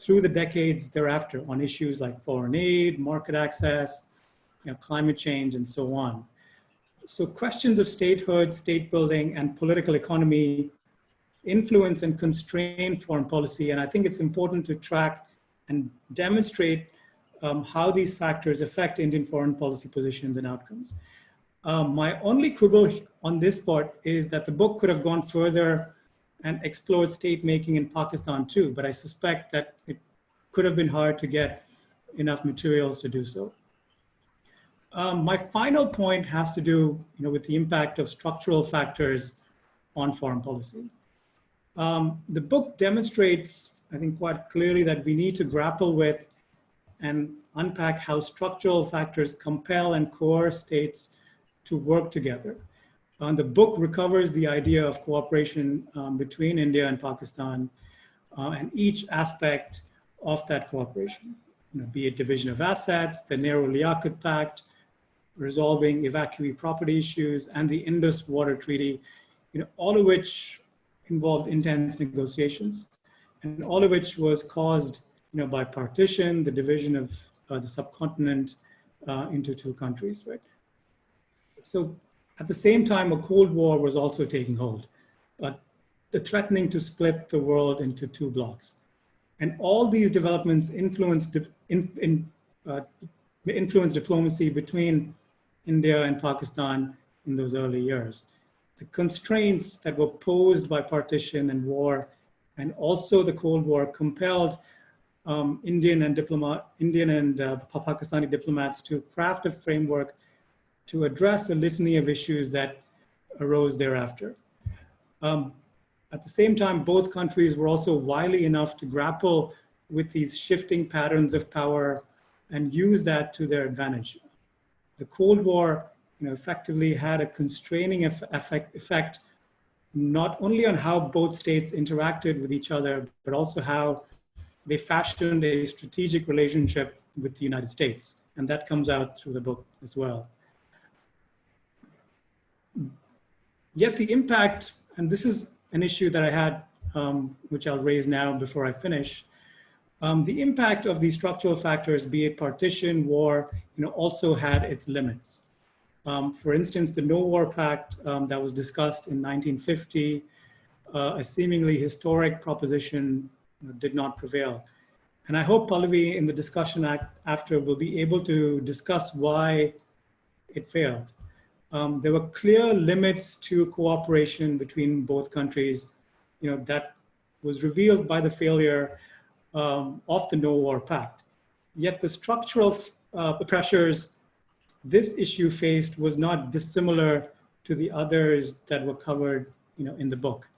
through the decades thereafter on issues like foreign aid, market access, climate change, and so on. So questions of statehood, state building, and political economy influence and constrain foreign policy. And I think it's important to track and demonstrate how these factors affect Indian foreign policy positions and outcomes. My only quibble on this part is that the book could have gone further and explored state making in Pakistan too, but I suspect that it could have been hard to get enough materials to do so. My final point has to do with the impact of structural factors on foreign policy. The book demonstrates, I think, quite clearly that we need to grapple with and unpack how structural factors compel and coerce states to work together. The book recovers the idea of cooperation between India and Pakistan and each aspect of that cooperation, be it division of assets, the Nehru Liaquat pact, resolving evacuee property issues, and the Indus Water Treaty, all of which involved intense negotiations, and all of which was caused by partition, the division of the subcontinent into two countries, right? So at the same time, a Cold War was also taking hold, the threatening to split the world into two blocks. And all these developments influenced diplomacy between India and Pakistan in those early years. The constraints that were posed by partition and war, and also the Cold War, compelled Indian and Pakistani diplomats to craft a framework to address a litany of issues that arose thereafter. At the same time, both countries were also wily enough to grapple with these shifting patterns of power and use that to their advantage. The Cold War effectively had a constraining effect not only on how both states interacted with each other, but also how they fashioned a strategic relationship with the United States. And that comes out through the book as well. Yet the impact, and this is an issue that I had, which I'll raise now before I finish, The impact of these structural factors, be it partition, war, also had its limits. For instance, the No War Pact that was discussed in 1950, a seemingly historic proposition, did not prevail. And I hope Pallavi in the discussion after will be able to discuss why it failed. There were clear limits to cooperation between both countries, that was revealed by the failure of the No War Pact. Yet the structural pressures this issue faced was not dissimilar to the others that were covered, in the book.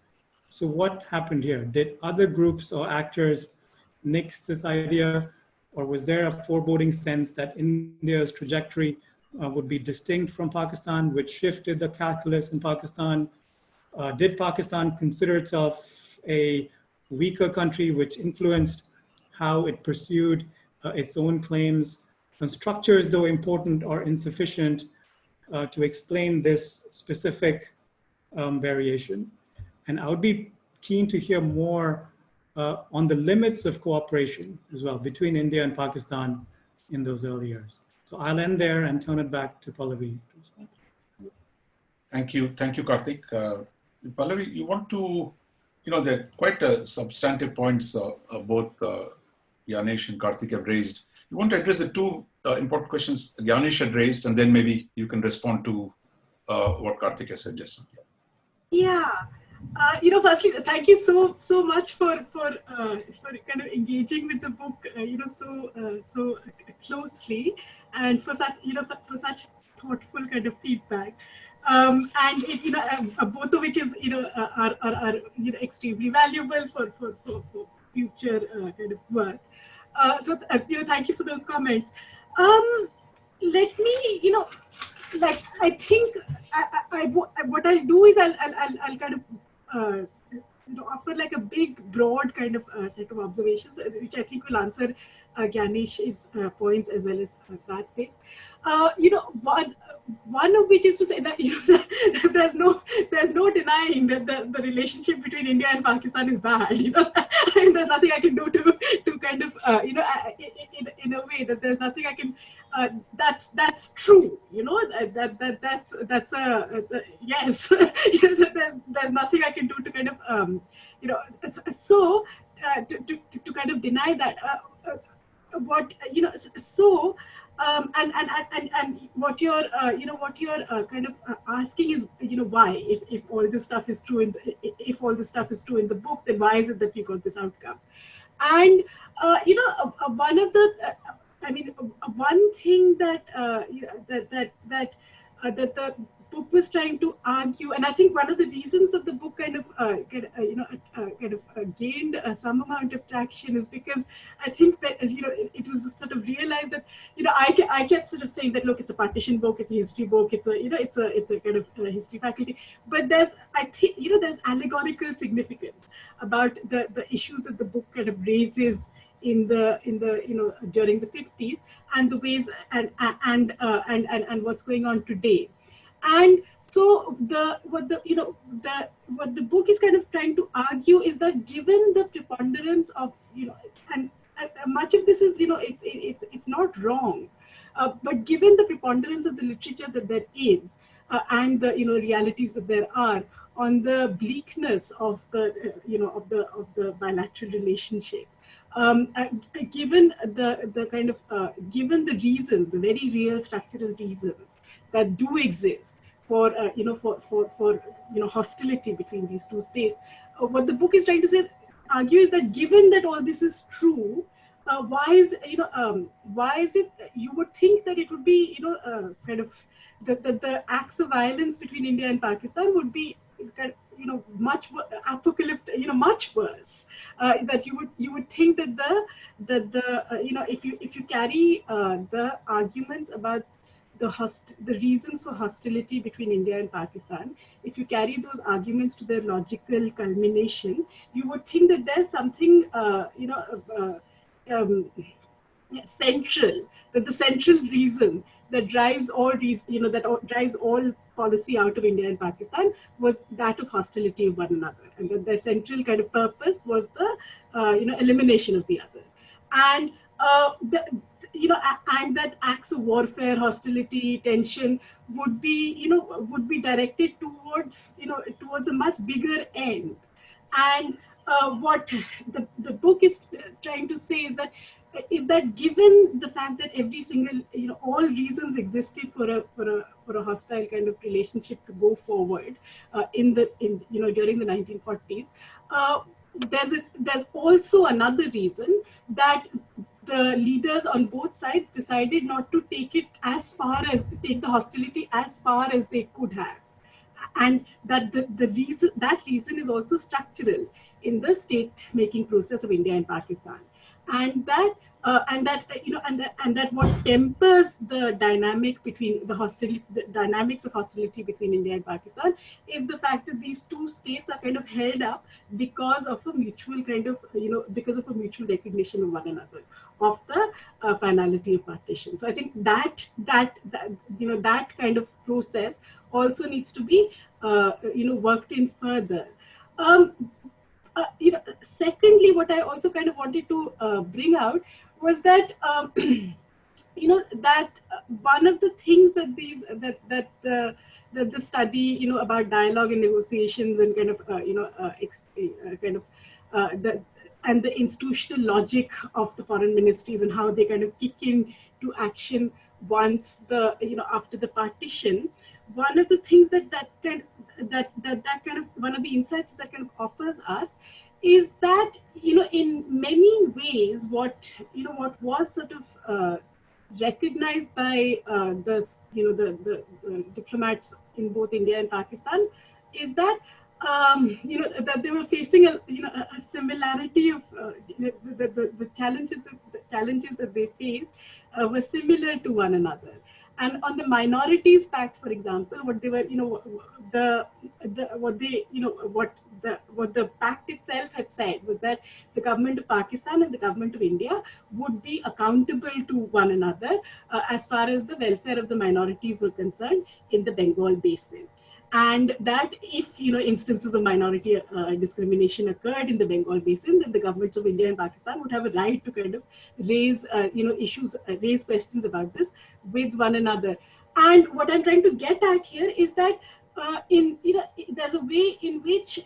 So what happened here? Did other groups or actors nix this idea, or was there a foreboding sense that India's trajectory would be distinct from Pakistan, which shifted the calculus in Pakistan? Did Pakistan consider itself a weaker country, which influenced how it pursued its own claims? And structures, though important, are insufficient to explain this specific variation. And I would be keen to hear more on the limits of cooperation as well between India and Pakistan in those early years. So I'll end there and turn it back to Pallavi.
Thank you, Karthik. Pallavi, you want to, there are quite substantive points both Ganesh and Karthik have raised. You want to address the two important questions Ganesh had raised, and then maybe you can respond to what Karthik has said just now.
Yeah. Firstly, thank you so much for kind of engaging with the book, so closely, and for such for such thoughtful kind of feedback, and both of which is are extremely valuable for future kind of work. So thank you for those comments. Let me I think what I'll do is I'll kind of offer like a big, broad kind of set of observations, which I think will answer Ganesh's points as well as Karthik's. One of which is to say that there's no denying that the relationship between India and Pakistan is bad. I mean, there's nothing I can do to kind of in a way that there's nothing I can. That's true. That's a yes. There's nothing I can do to kind of so to kind of deny that. And what you're kind of asking is why, if all this stuff is true in the book, then why is it that we got this outcome? And one of the one thing that the book was trying to argue, and I think one of the reasons that the book kind of gained some amount of traction is because I think that it was sort of realized that I kept sort of saying that, look, it's a partition book, it's a history book, it's a kind of history faculty, but there's there's allegorical significance about the issues that the book kind of raises in the during the 50s, and the ways and what's going on today. And so what the book is kind of trying to argue is that given the preponderance of and much of this is it's not wrong, but given the preponderance of the literature that there is and the realities that there are on the bleakness of the of the bilateral relationship, given the kind of given the reasons, the very real structural reasons that do exist for hostility between these two states, what the book is trying to argue is that given that all this is true, why is it you would think that it would be kind of the acts of violence between India and Pakistan would be much apocalyptic, much worse. That you would think that if you carry the arguments about the reasons for hostility between India and Pakistan, if you carry those arguments to their logical culmination, you would think that there's something central, that the central reason that drives all drives all policy out of India and Pakistan was that of hostility of one another, and that their central kind of purpose was the elimination of the other. and and that acts of warfare, hostility, tension would be directed towards towards a much bigger end. And what the book is trying to say is that given the fact that every single all reasons existed for a hostile kind of relationship to go forward during the 1940s, there's also another reason that the leaders on both sides decided not to take the hostility as far as they could have, and that that reason is also structural in the state making process of India and Pakistan, and that what tempers the dynamic between the dynamics of hostility between India and Pakistan is the fact that these two states are kind of held up because of a mutual because of a mutual recognition of one another, of the finality of partition. So I think that kind of process also needs to be worked in further. Secondly, what I also kind of wanted to bring out was that that one of the things that the study about dialogue and negotiations and and the institutional logic of the foreign ministries and how they kind of kick into action once after the partition. One of the things that kind of one of the insights that kind of offers us is that in many ways what was sort of recognized by the diplomats in both India and Pakistan is that that they were facing a similarity of the challenges that they faced were similar to one another. And on the Minorities Pact, for example, what they were, what the pact itself had said was that the government of Pakistan and the government of India would be accountable to one another as far as the welfare of the minorities were concerned in the Bengal Basin. And that if instances of minority discrimination occurred in the Bengal Basin, then the governments of India and Pakistan would have a right to kind of raise raise questions about this with one another. And what I'm trying to get at here is that there's a way in which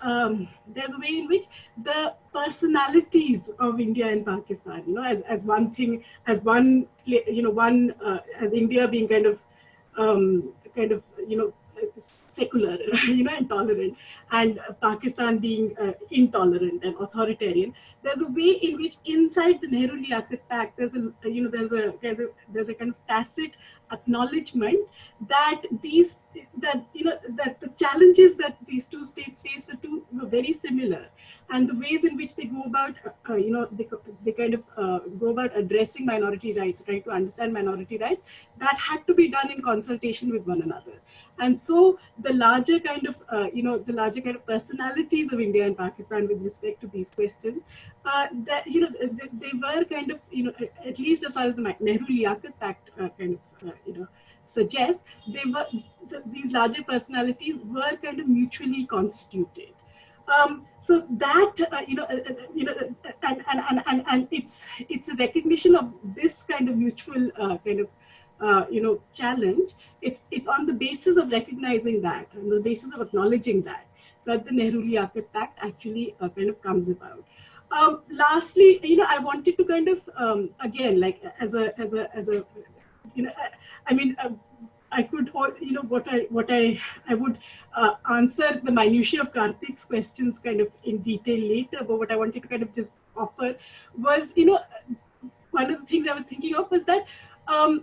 the personalities of India and Pakistan, as one thing, as one as India being kind of secular, and tolerant, and Pakistan being intolerant and authoritarian. There's a way in which inside the Nehru-Liaquat Pact, there's a kind of tacit acknowledgement that that the challenges that these two states face were very similar, and the ways in which they go about they kind of go about addressing minority rights, trying to understand minority rights, that had to be done in consultation with one another. And so the larger kind of personalities of India and Pakistan with respect to these questions, that they were kind of at least as far as the Nehru-Liaquat Pact suggests, these larger personalities were kind of mutually constituted. So that and it's a recognition of this kind of mutual challenge. It's on the basis of recognizing that, on the basis of acknowledging that the Nehru-Liaquat Pact actually kind of comes about. Lastly, I wanted to kind of again, like as a I could, I would answer the minutiae of Karthik's questions kind of in detail later, but what I wanted to kind of just offer was, one of the things I was thinking of was that, a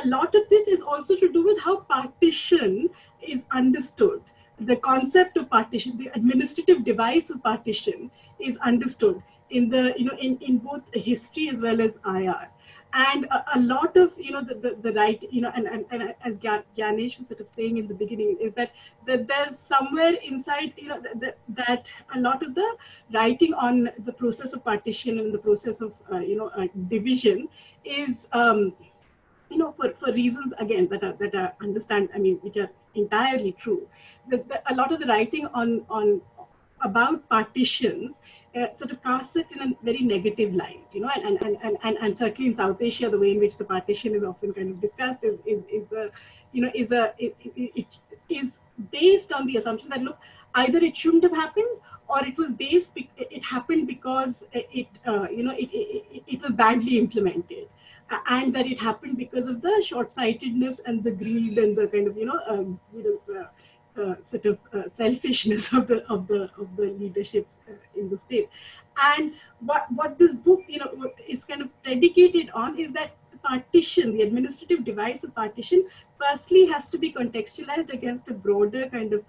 lot of this is also to do with how partition is understood. The concept of partition, the administrative device of partition is understood in the, in both history as well as IR. And a lot of the right, and as Ganesh was sort of saying in the beginning, is that there's somewhere inside that a lot of the writing on the process of partition and the process of division is for reasons again that I understand, which are entirely true. A lot of the writing on about partitions sort of casts it in a very negative light, and certainly in South Asia, the way in which the partition is often kind of discussed is based on the assumption that, look, either it shouldn't have happened, or it happened because it was badly implemented, and that it happened because of the short-sightedness and the greed and the kind of sort of selfishness of the leaderships in the state. And what this book is kind of predicated on is that partition, the administrative device of partition, firstly has to be contextualized against a broader kind of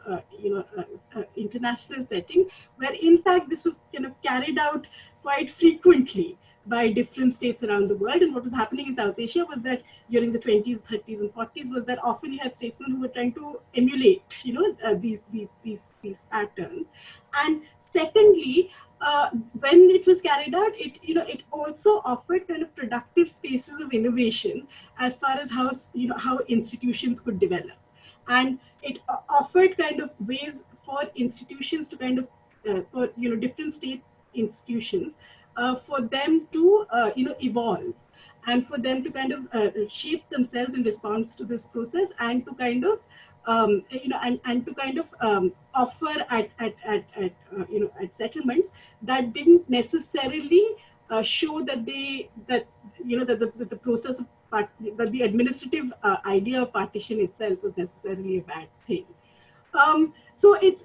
international setting, where in fact this was kind of carried out quite frequently by different states around the world. And what was happening in South Asia was that during the 20s, 30s, and 40s was that often you had statesmen who were trying to emulate, these patterns. And secondly, when it was carried out, it also offered kind of productive spaces of innovation as far as how institutions could develop, and it offered kind of ways for institutions to kind of for different state institutions for them to evolve, and for them to kind of shape themselves in response to this process, and to kind of and to kind of offer at settlements that didn't necessarily show that the process of that the administrative idea of partition itself was necessarily a bad thing. So it's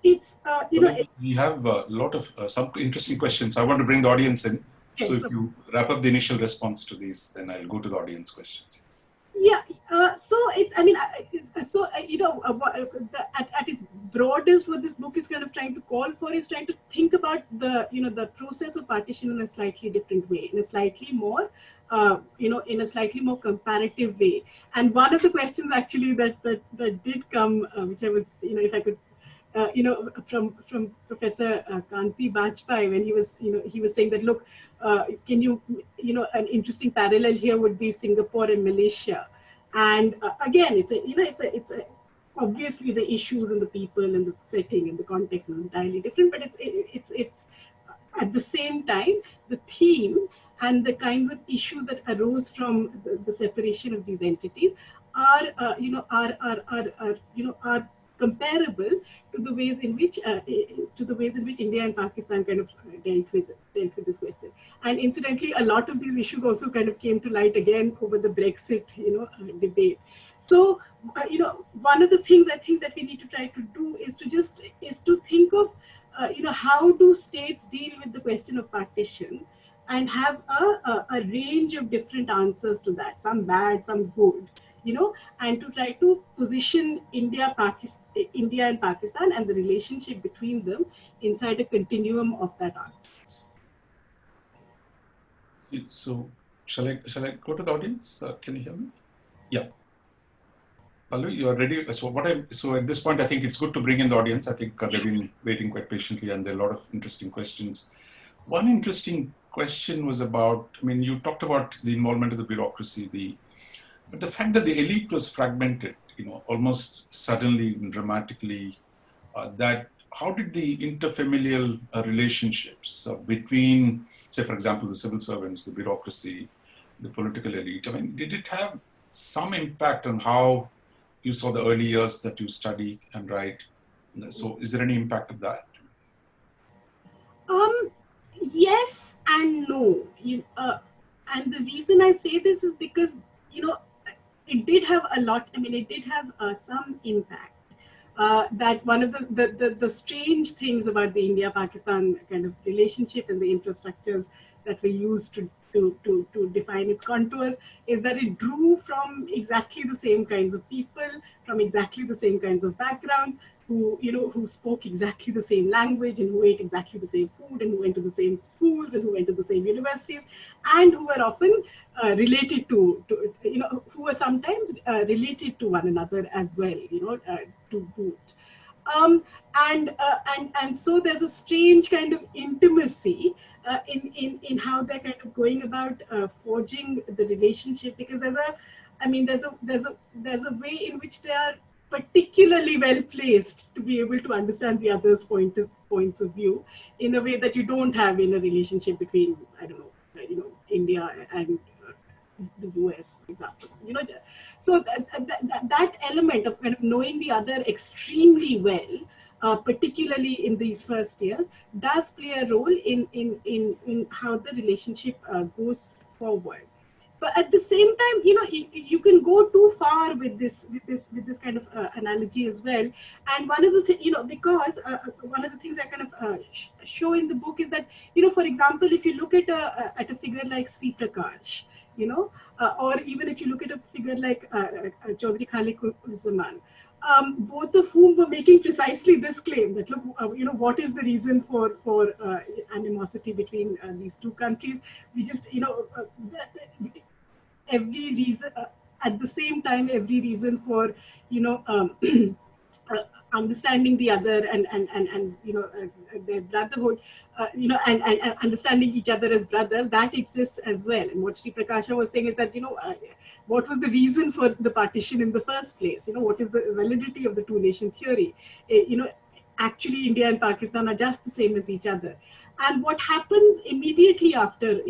we have a lot of some interesting questions. I want to bring the audience in.
Okay,
so if you wrap up the initial response to these, then I'll go to the audience questions.
Yeah. So it's, I mean, at its broadest, what this book is kind of trying to call for is trying to think about the process of partition in a slightly different way, in a slightly more, in a slightly more comparative way. And one of the questions actually that did come, which I was, if I could, from Professor Kanti Bajpai, when he was saying that, look, can you, an interesting parallel here would be Singapore and Malaysia. And again, it's obviously the issues and the people and the setting and the context is entirely different, but it's at the same time, the theme and the kinds of issues that arose from the separation of these entities are comparable to the ways in which India and Pakistan kind of dealt with this question. And incidentally, a lot of these issues also kind of came to light again over the Brexit debate. So one of the things I think that we need to try to do is to think of how do states deal with the question of partition, and have a range of different answers to that, some bad, some good, and to try to position India and Pakistan and the relationship between them inside a continuum of that answer.
So shall I go to the audience? Can you hear me? Yeah. Pallavi, you are ready. So at this point, I think it's good to bring in the audience. I think they've been waiting quite patiently, and there are a lot of interesting questions. One interesting question was about, I mean, you talked about the involvement of the bureaucracy, but the fact that the elite was fragmented, almost suddenly and dramatically, that how did the interfamilial relationships between, say, for example, the civil servants, the bureaucracy, the political elite, I mean, did it have some impact on how you saw the early years that you study and write? So is there any impact of that?
Yes and no. And the reason I say this is because, it did have a lot, it did have some impact. That one of the strange things about the India-Pakistan kind of relationship and the infrastructures that we used to define its contours is that it drew from exactly the same kinds of people, from exactly the same kinds of backgrounds, who spoke exactly the same language, and who ate exactly the same food, and who went to the same schools, and who went to the same universities, and who were often related to who were sometimes related to one another as well, to boot. And so there's a strange kind of intimacy in how they're kind of going about forging the relationship, because there's a way in which they are particularly well placed to be able to understand the other's points of view in a way that you don't have in a relationship between, I don't know, India and the US, for example. So that element of kind of knowing the other extremely well, particularly in these first years, does play a role in how the relationship goes forward. But at the same time, you can go too far with this kind of analogy as well. And one of the things, because one of the things I kind of show in the book is that, for example, if you look at a figure like Sri Prakash, or even if you look at a figure like Chaudhry Khalik-ur-Zaman, both of whom were making precisely this claim that, look, what is the reason for animosity between these two countries? We just, every reason, at the same time, every reason for, understanding the other and their brotherhood, and understanding each other as brothers, that exists as well. And what Sri Prakasha was saying is that, what was the reason for the partition in the first place? What is the validity of the two-nation theory? Actually, India and Pakistan are just the same as each other. And what happens immediately after,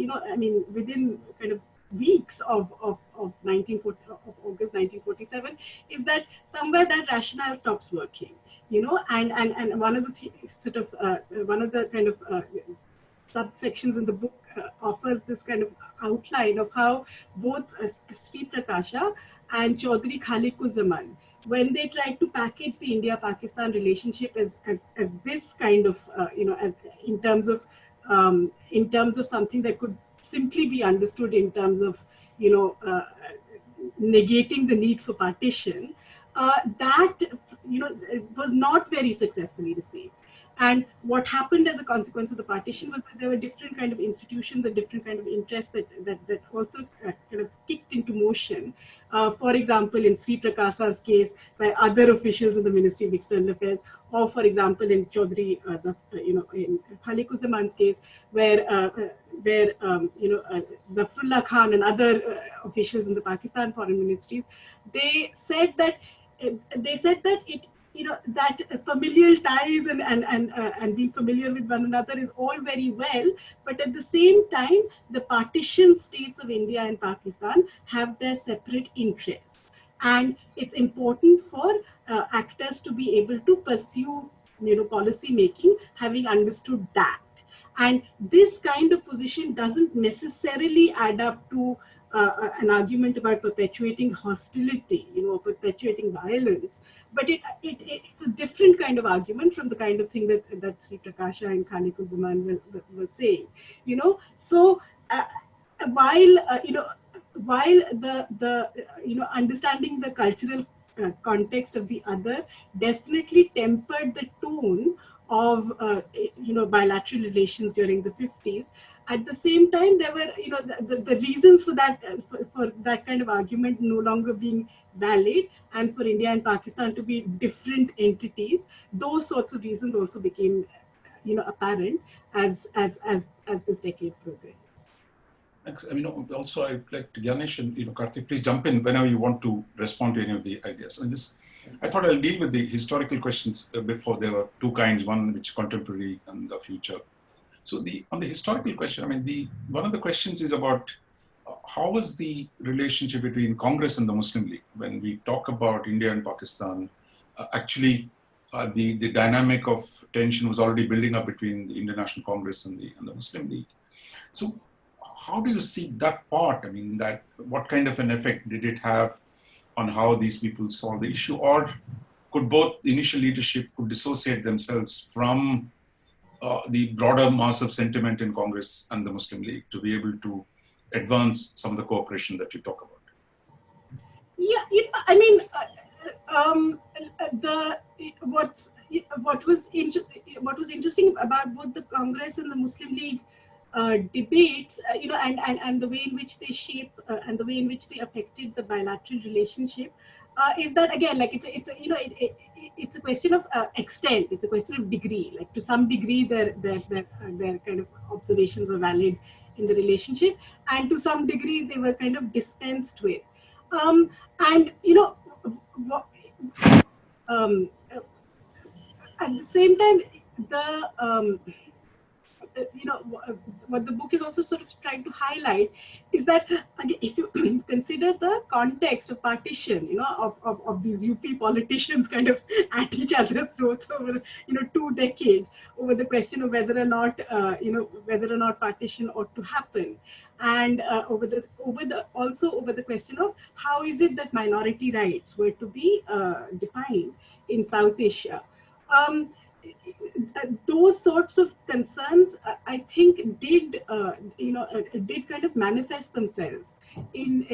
within kind of weeks of August 1947, is that somewhere that rationale stops working, and one of the one of the kind of subsections in the book offers this kind of outline of how both Sri Prakasha and Chaudhry Khalik-ur-Zaman, when they tried to package the India-Pakistan relationship as this kind of, as in terms of something that could simply be understood in terms of, negating the need for partition, that, was not very successfully received. And what happened as a consequence of the partition was that there were different kind of institutions and different kind of interests that also kind of kicked into motion. For example, in Sri Prakasha's case, by other officials in the Ministry of External Affairs, or for example, in Chaudhry, in Khalik-ur-Zaman's case, where Zafrullah Khan and other officials in the Pakistan foreign ministries, they said that it, that familial ties and being familiar with one another is all very well, but at the same time, the partition states of India and Pakistan have their separate interests. And it's important for actors to be able to pursue, policy making, having understood that. And this kind of position doesn't necessarily add up to an argument about perpetuating hostility, perpetuating violence, but it's a different kind of argument from the kind of thing that Sri Prakasha and Khalik-ur-Zaman were saying, So while the understanding the cultural context of the other definitely tempered the tone of bilateral relations during the 50s. At the same time, there were the reasons for that for that kind of argument no longer being valid, and for India and Pakistan to be different entities. Those sorts of reasons also became apparent as this decade progressed.
Also I'd like to, Ganesh and Karthik, please jump in whenever you want to respond to any of the ideas. And I thought I'll deal with the historical questions before. There were two kinds, one which contemporary and the future. So on the historical question, one of the questions is about how was the relationship between Congress and the Muslim League? When we talk about India and Pakistan, actually the dynamic of tension was already building up between the Indian National Congress and the Muslim League. So how do you see that part? What kind of an effect did it have on how these people solve the issue? Or could both the initial leadership could dissociate themselves from the broader mass of sentiment in Congress and the Muslim League to be able to advance some of the cooperation that you talk about?
Yeah, what was interesting about both the Congress and the Muslim League debates, and the way in which they shape and the way in which they affected the bilateral relationship, is that again, like it's a question of extent. It's a question of degree. Like to some degree, their kind of observations were valid in the relationship, and to some degree they were kind of dispensed with. And at the same time, the what the book is also sort of trying to highlight is that, again, if you consider the context of partition, of these UP politicians kind of at each other's throats over 2 decades over the question of whether or not partition ought to happen, and over the question of how is it that minority rights were to be defined in South Asia. Those sorts of concerns, I think, did kind of manifest themselves in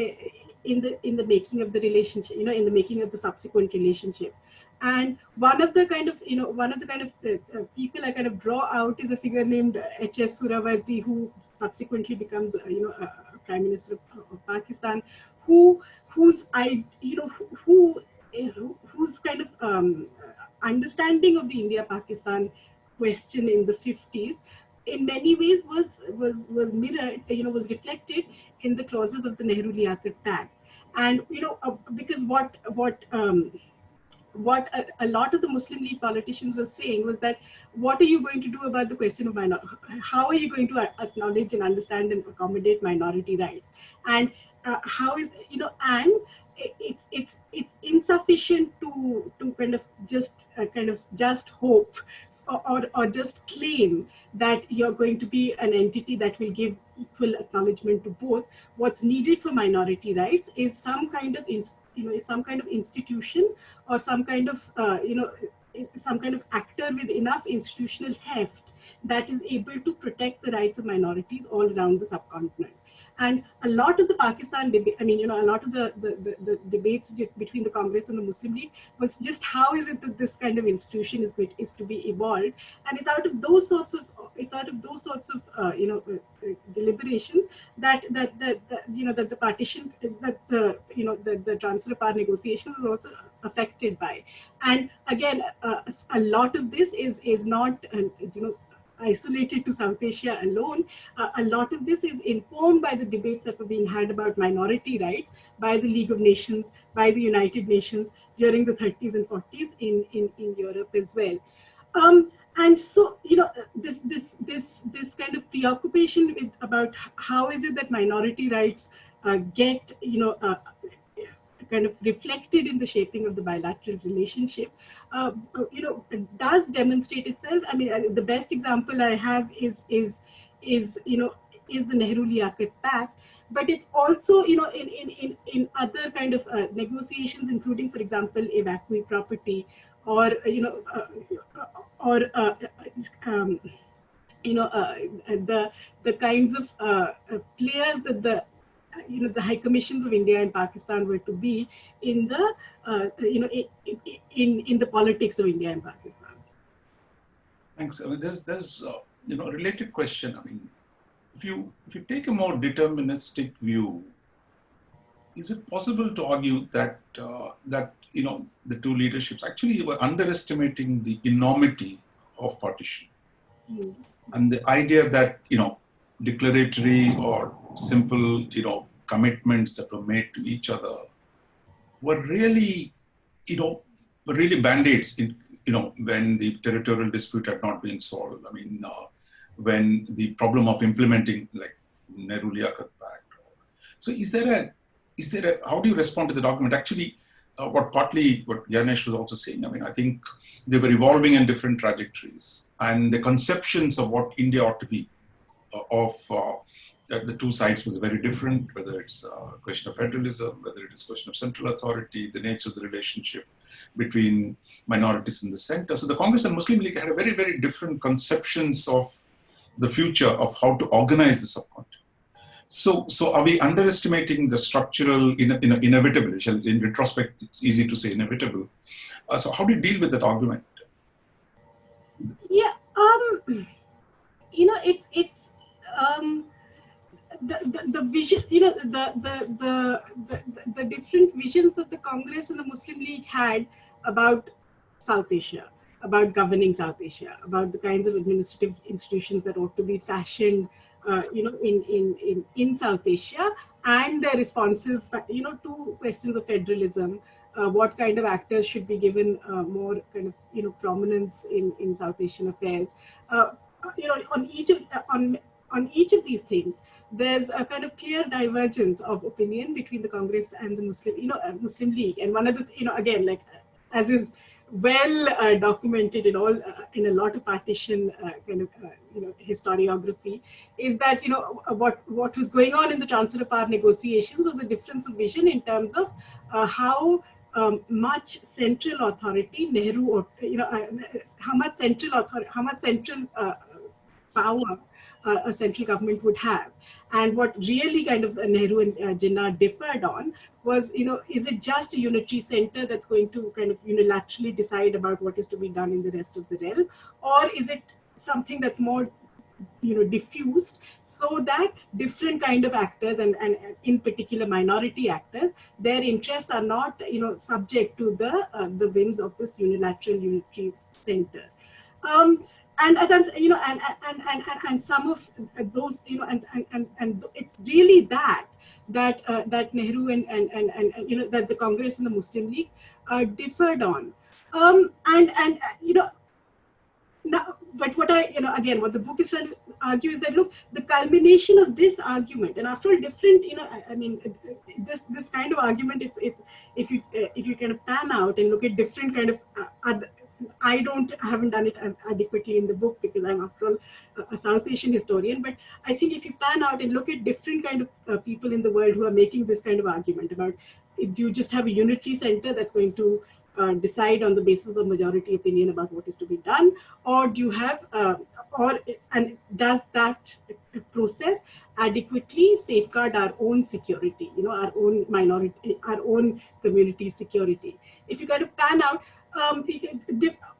the making of the relationship, in the making of the subsequent relationship. And one of the kind of people I kind of draw out is a figure named H.S. Suravarti, who subsequently becomes Prime Minister of Pakistan, whose kind of understanding of the India-Pakistan question in the 50s, in many ways was mirrored, was reflected in the clauses of the Nehru-Liaquat pact. And because what a lot of the Muslim League politicians were saying was that, what are you going to do about the question of how are you going to acknowledge and understand and accommodate minority rights? And how is, and it's insufficient to kind of just hope or just claim that you're going to be an entity that will give equal acknowledgement to both. What's needed for minority rights is some kind of institution, or some kind of actor with enough institutional heft that is able to protect the rights of minorities all around the subcontinent. And a lot of the Pakistan debate, a lot of the debates between the Congress and the Muslim League was just how is it that this kind of institution is to be evolved, and it's out of those sorts of deliberations that the partition, the transfer of power negotiations is also affected by. And again, a lot of this is not isolated to South Asia alone. A lot of this is informed by the debates that were being had about minority rights by the League of Nations, by the United Nations during the 30s and 40s in Europe as well. And so, this kind of preoccupation with about how is it that minority rights get kind of reflected in the shaping of the bilateral relationship, does demonstrate itself. I mean, the best example I have is the Nehru-Liaquat pact, but it's also, in other kind of negotiations, including, for example, evacuee property, or the kinds of players that the high commissions of India and Pakistan were to be in the in the politics of India and Pakistan.
Thanks. I mean, there's a related question. I mean, if you take a more deterministic view, is it possible to argue that the two leaderships actually were underestimating the enormity of partition, and the idea that declaratory or simple commitments that were made to each other were really band-aids in when the territorial dispute had not been solved. I mean, when the problem of implementing, like, Nehru-Liaquat pact. So is there a how do you respond to the document? Actually, what Ganesh was also saying, I mean, I think they were evolving in different trajectories, and the conceptions of what India ought to be the two sides was very different, whether it's a question of federalism, whether it is a question of central authority, the nature of the relationship between minorities in the center. So the Congress and Muslim League had a very, very different conceptions of the future of how to organize the subcontinent. So are we underestimating the structural inevitability? In retrospect, it's easy to say inevitable. So how do you deal with that argument?
Yeah, it's the vision, the different visions that the Congress and the Muslim League had about South Asia, about governing South Asia, about the kinds of administrative institutions that ought to be fashioned, in South Asia, and their responses, to questions of federalism, what kind of actors should be given more kind of prominence in South Asian affairs. On each of these things, there's a kind of clear divergence of opinion between the Congress and the Muslim League. And one of the, again, like as is well documented in a lot of partition historiography, is that what was going on in the transfer of power negotiations was a difference of vision in terms of how much central authority Nehru, or how much central power a central government would have. And what really kind of Nehru and Jinnah differed on was, is it just a unitary center that's going to kind of unilaterally decide about what is to be done in the rest of the realm, or is it something that's more diffused, so that different kind of actors and in particular minority actors, their interests are not subject to the whims of this unilateral unitary center. And as I'm, and some of those, and it's really that Nehru and that the Congress and the Muslim League differed on, now, but what again, what the book is trying to argue is that, look, the culmination of this argument, and after all, different, this kind of argument, it's if you kind of pan out and look at different kind of I haven't done it as adequately in the book because I'm, after all, a South Asian historian. But I think if you pan out and look at different kind of people in the world who are making this kind of argument about, do you just have a unitary center that's going to decide on the basis of majority opinion about what is to be done, or do you have, and does that process adequately safeguard our own security, our own minority, our own community security? If you kind of pan out,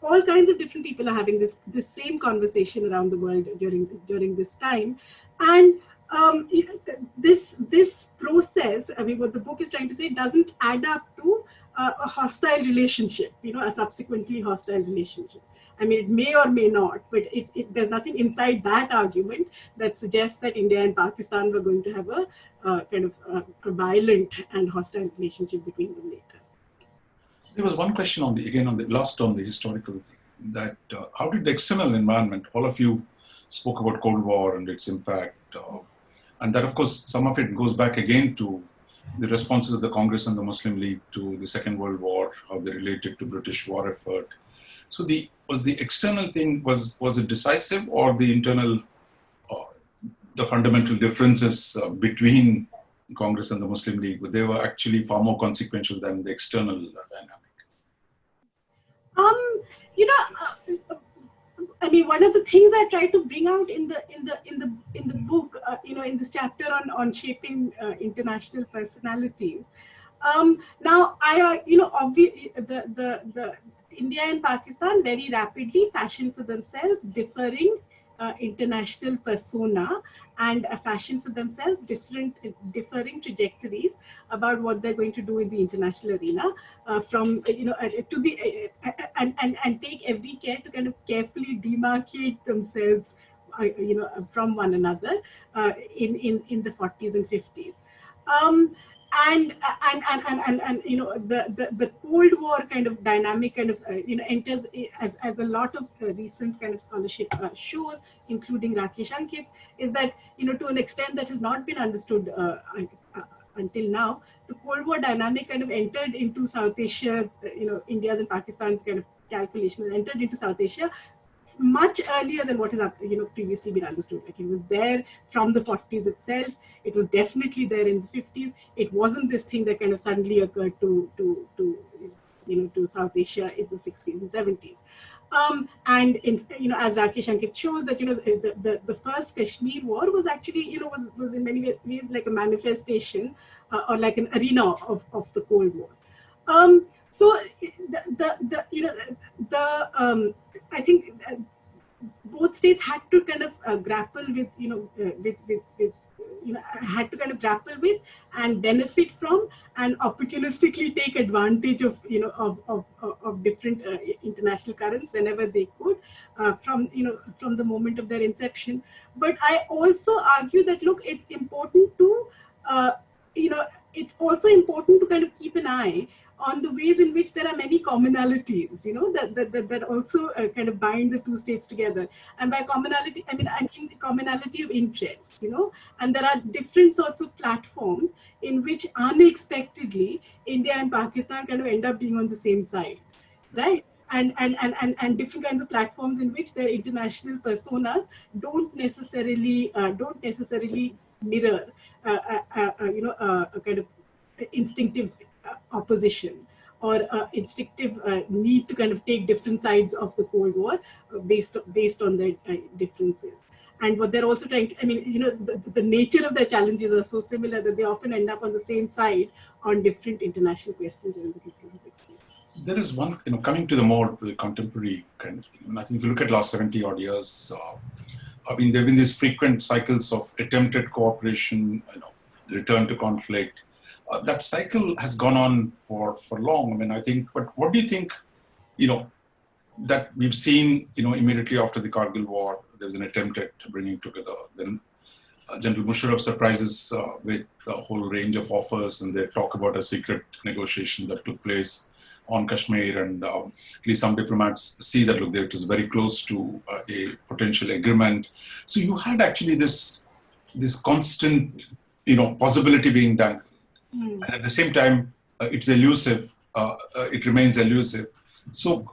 all kinds of different people are having this same conversation around the world during this time, and this process, I mean, what the book is trying to say, doesn't add up to a hostile relationship, a subsequently hostile relationship. I mean, it may or may not, but there's nothing inside that argument that suggests that India and Pakistan were going to have a kind of a violent and hostile relationship between them later.
There was one question on the historical thing, that how did the external environment, all of you spoke about Cold War and its impact, and that, of course, some of it goes back again to the responses of the Congress and the Muslim League to the Second World War, how they related to British war effort. So was the external thing, was it decisive, or the internal, the fundamental differences between Congress and the Muslim League, but they were actually far more consequential than the external dynamic?
I mean, one of the things I try to bring out in the book, in this chapter on shaping international personalities. Now, obviously, the India and Pakistan very rapidly fashioned for themselves differing international persona, and a fashion for themselves differing trajectories about what they're going to do in the international arena, from to the and take every care to kind of carefully demarcate themselves from one another in the 40s and 50s. And the Cold War kind of dynamic kind of enters, as a lot of recent kind of scholarship shows, including Rakesh Ankit's, is that to an extent that has not been understood until now, the Cold War dynamic kind of entered into South Asia, India's and Pakistan's kind of calculations entered into South Asia much earlier than what has previously been understood. Like, it was there from the 40s itself. It was definitely there in the 50s. It wasn't this thing that kind of suddenly occurred to South Asia in the 60s and 70s. And as Rakesh Ankit shows, that the first Kashmir war was actually was in many ways like a manifestation or like an arena of the Cold War. So I think both states had to kind of grapple with had to kind of grapple with and benefit from and opportunistically take advantage of of different international currents whenever they could, from the moment of their inception. But I also argue that, look, it's important to it's also important to kind of keep an eye on the ways in which there are many commonalities, that also kind of bind the two states together. And by commonality, I mean commonality of interests, and there are different sorts of platforms in which unexpectedly India and Pakistan kind of end up being on the same side, right? And different kinds of platforms in which their international personas don't necessarily mirror a kind of instinctive opposition or instinctive need to kind of take different sides of the Cold War based on their differences. And what they're also trying to, the nature of their challenges are so similar that they often end up on the same side on different international questions during the 50s and 60s.
There is one, coming to the more contemporary kind of thing. And I think if you look at last 70 odd years, there have been these frequent cycles of attempted cooperation, return to conflict. That cycle has gone on for long. I think, but what do you think, that we've seen, immediately after the Kargil war, there was an attempt at bringing together. Then General Musharraf surprises with a whole range of offers, and they talk about a secret negotiation that took place on Kashmir, and at least some diplomats see that, look, it was very close to a potential agreement. So you had actually this constant, possibility being done. And at the same time, it's elusive. It remains elusive. So,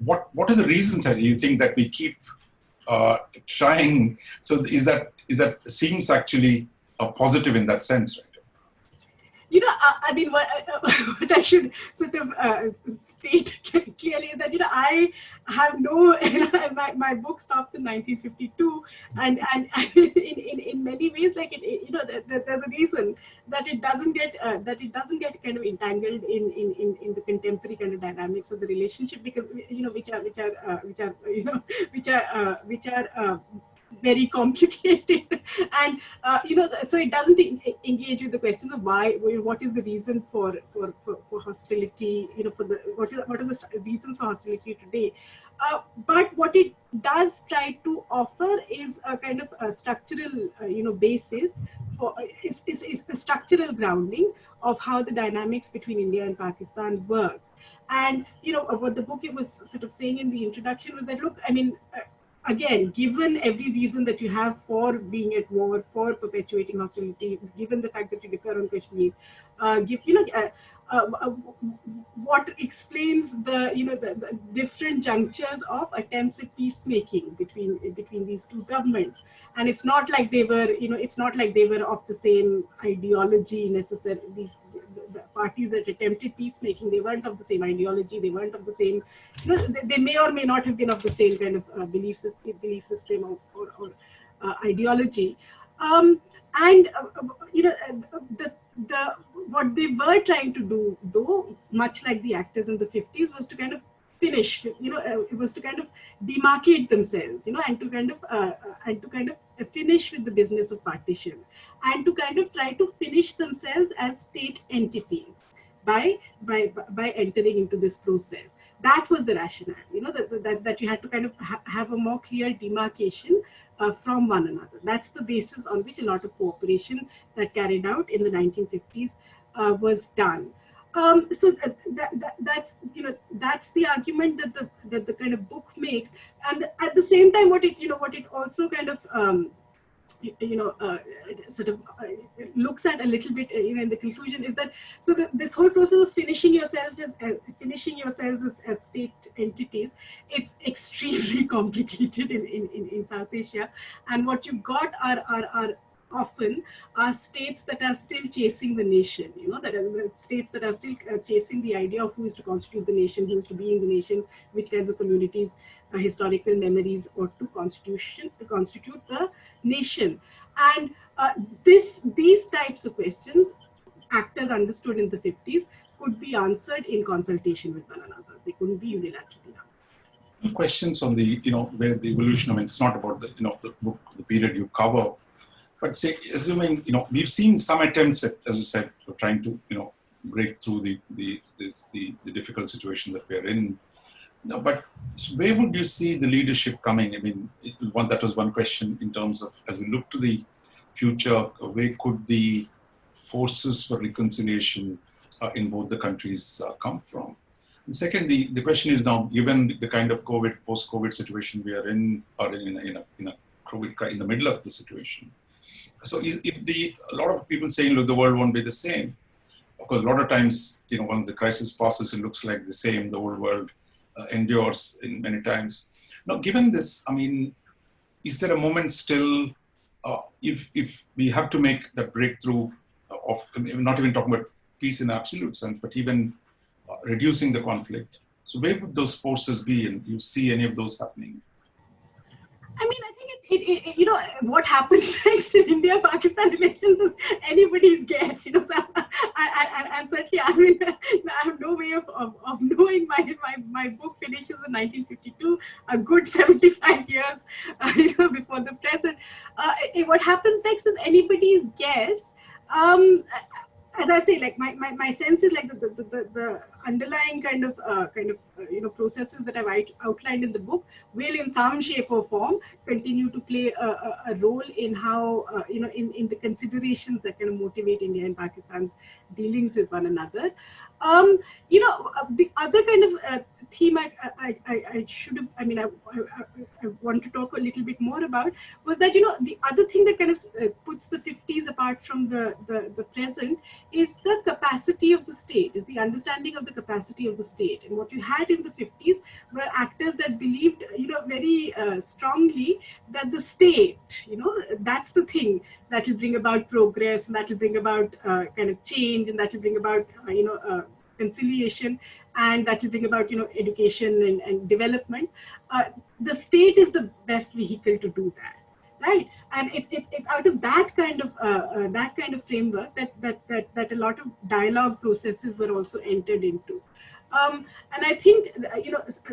what are the reasons that you think that we keep trying? So, is that seems actually positive in that sense, right?
What I should sort of state clearly is that, I have no, my book stops in 1952, and in many ways, like there's a reason that it doesn't get kind of entangled in the contemporary kind of dynamics of the relationship, because which are very complicated, and so it doesn't engage with the questions of what is the reason for hostility, what are the reasons for hostility today. But what it does try to offer is a kind of a structural basis for is a structural grounding of how the dynamics between India and Pakistan work. And what the book was sort of saying in the introduction was that, look, again, given every reason that you have for being at war, for perpetuating hostility, given the fact that you differ on Kashmir, what explains the different junctures of attempts at peacemaking between these two governments. And it's not like they were, of the same ideology necessarily. The parties that attempted peacemaking, they weren't of the same ideology, they weren't of the same, they may or may not have been of the same kind of belief system or ideology. What they were trying to do, though, much like the actors in the 50s, was to kind of finish, it was to kind of demarcate themselves, and to kind of finish with the business of partition, and to kind of try to finish themselves as state entities by entering into this process. That was the rationale, that you had to kind of have a more clear demarcation from one another. That's the basis on which a lot of cooperation that carried out in the 1950s was done. So that's the argument that the kind of book makes, and at the same time, what it also kind of looks at a little bit in the conclusion is that this whole process of finishing yourselves as state entities, it's extremely complicated in South Asia, and what you got are often are states that are still chasing the nation, that are states that are still chasing the idea of who is to constitute the nation, who is to be in the nation, which kinds of communities, historical memories ought to constitute the nation. And these types of questions, actors understood in the 50s, could be answered in consultation with one another. They couldn't be unilaterally answered.
Questions on the, where the evolution, it's not about the, the book, the period you cover, but say, assuming, we've seen some attempts at, as you said, of trying to, break through the difficult situation that we're in. No, but where would you see the leadership coming? That was one question in terms of, as we look to the future, where could the forces for reconciliation in both the countries come from. And second, the question is now, given the kind of COVID, post-COVID situation we are in, or in a COVID, in the middle of the situation. So if a lot of people saying, look, the world won't be the same. Of course, a lot of times, once the crisis passes, it looks like the same, the whole world endures in many times. Now, given this, I mean, is there a moment still, if we have to make that breakthrough of, not even talking about peace in absolute sense, but even reducing the conflict. So where would those forces be, and do you see any of those happening?
I mean, I think what happens next in India-Pakistan relations is anybody's guess, so, and certainly, I mean, I have no way of knowing. My book finishes in 1952, a good 75 years, before the present. What happens next is anybody's guess. As I say, like my sense is like the underlying kind of processes that I've outlined in the book will, in some shape or form, continue to play a role in how in the considerations that kind of motivate India and Pakistan's dealings with one another. The other kind of theme I should have, I mean, I want to talk a little bit more about was that, the other thing that kind of puts the 50s apart from the present is the capacity of the state, is the understanding of the capacity of the state. And what you had in the 50s were actors that believed, very strongly that the state, that's the thing that will bring about progress, and that will bring about kind of change, and that will bring about, conciliation, and that will bring about, education and development. The state is the best vehicle to do that. Right, and it's out of that kind of framework that a lot of dialogue processes were also entered into, and I think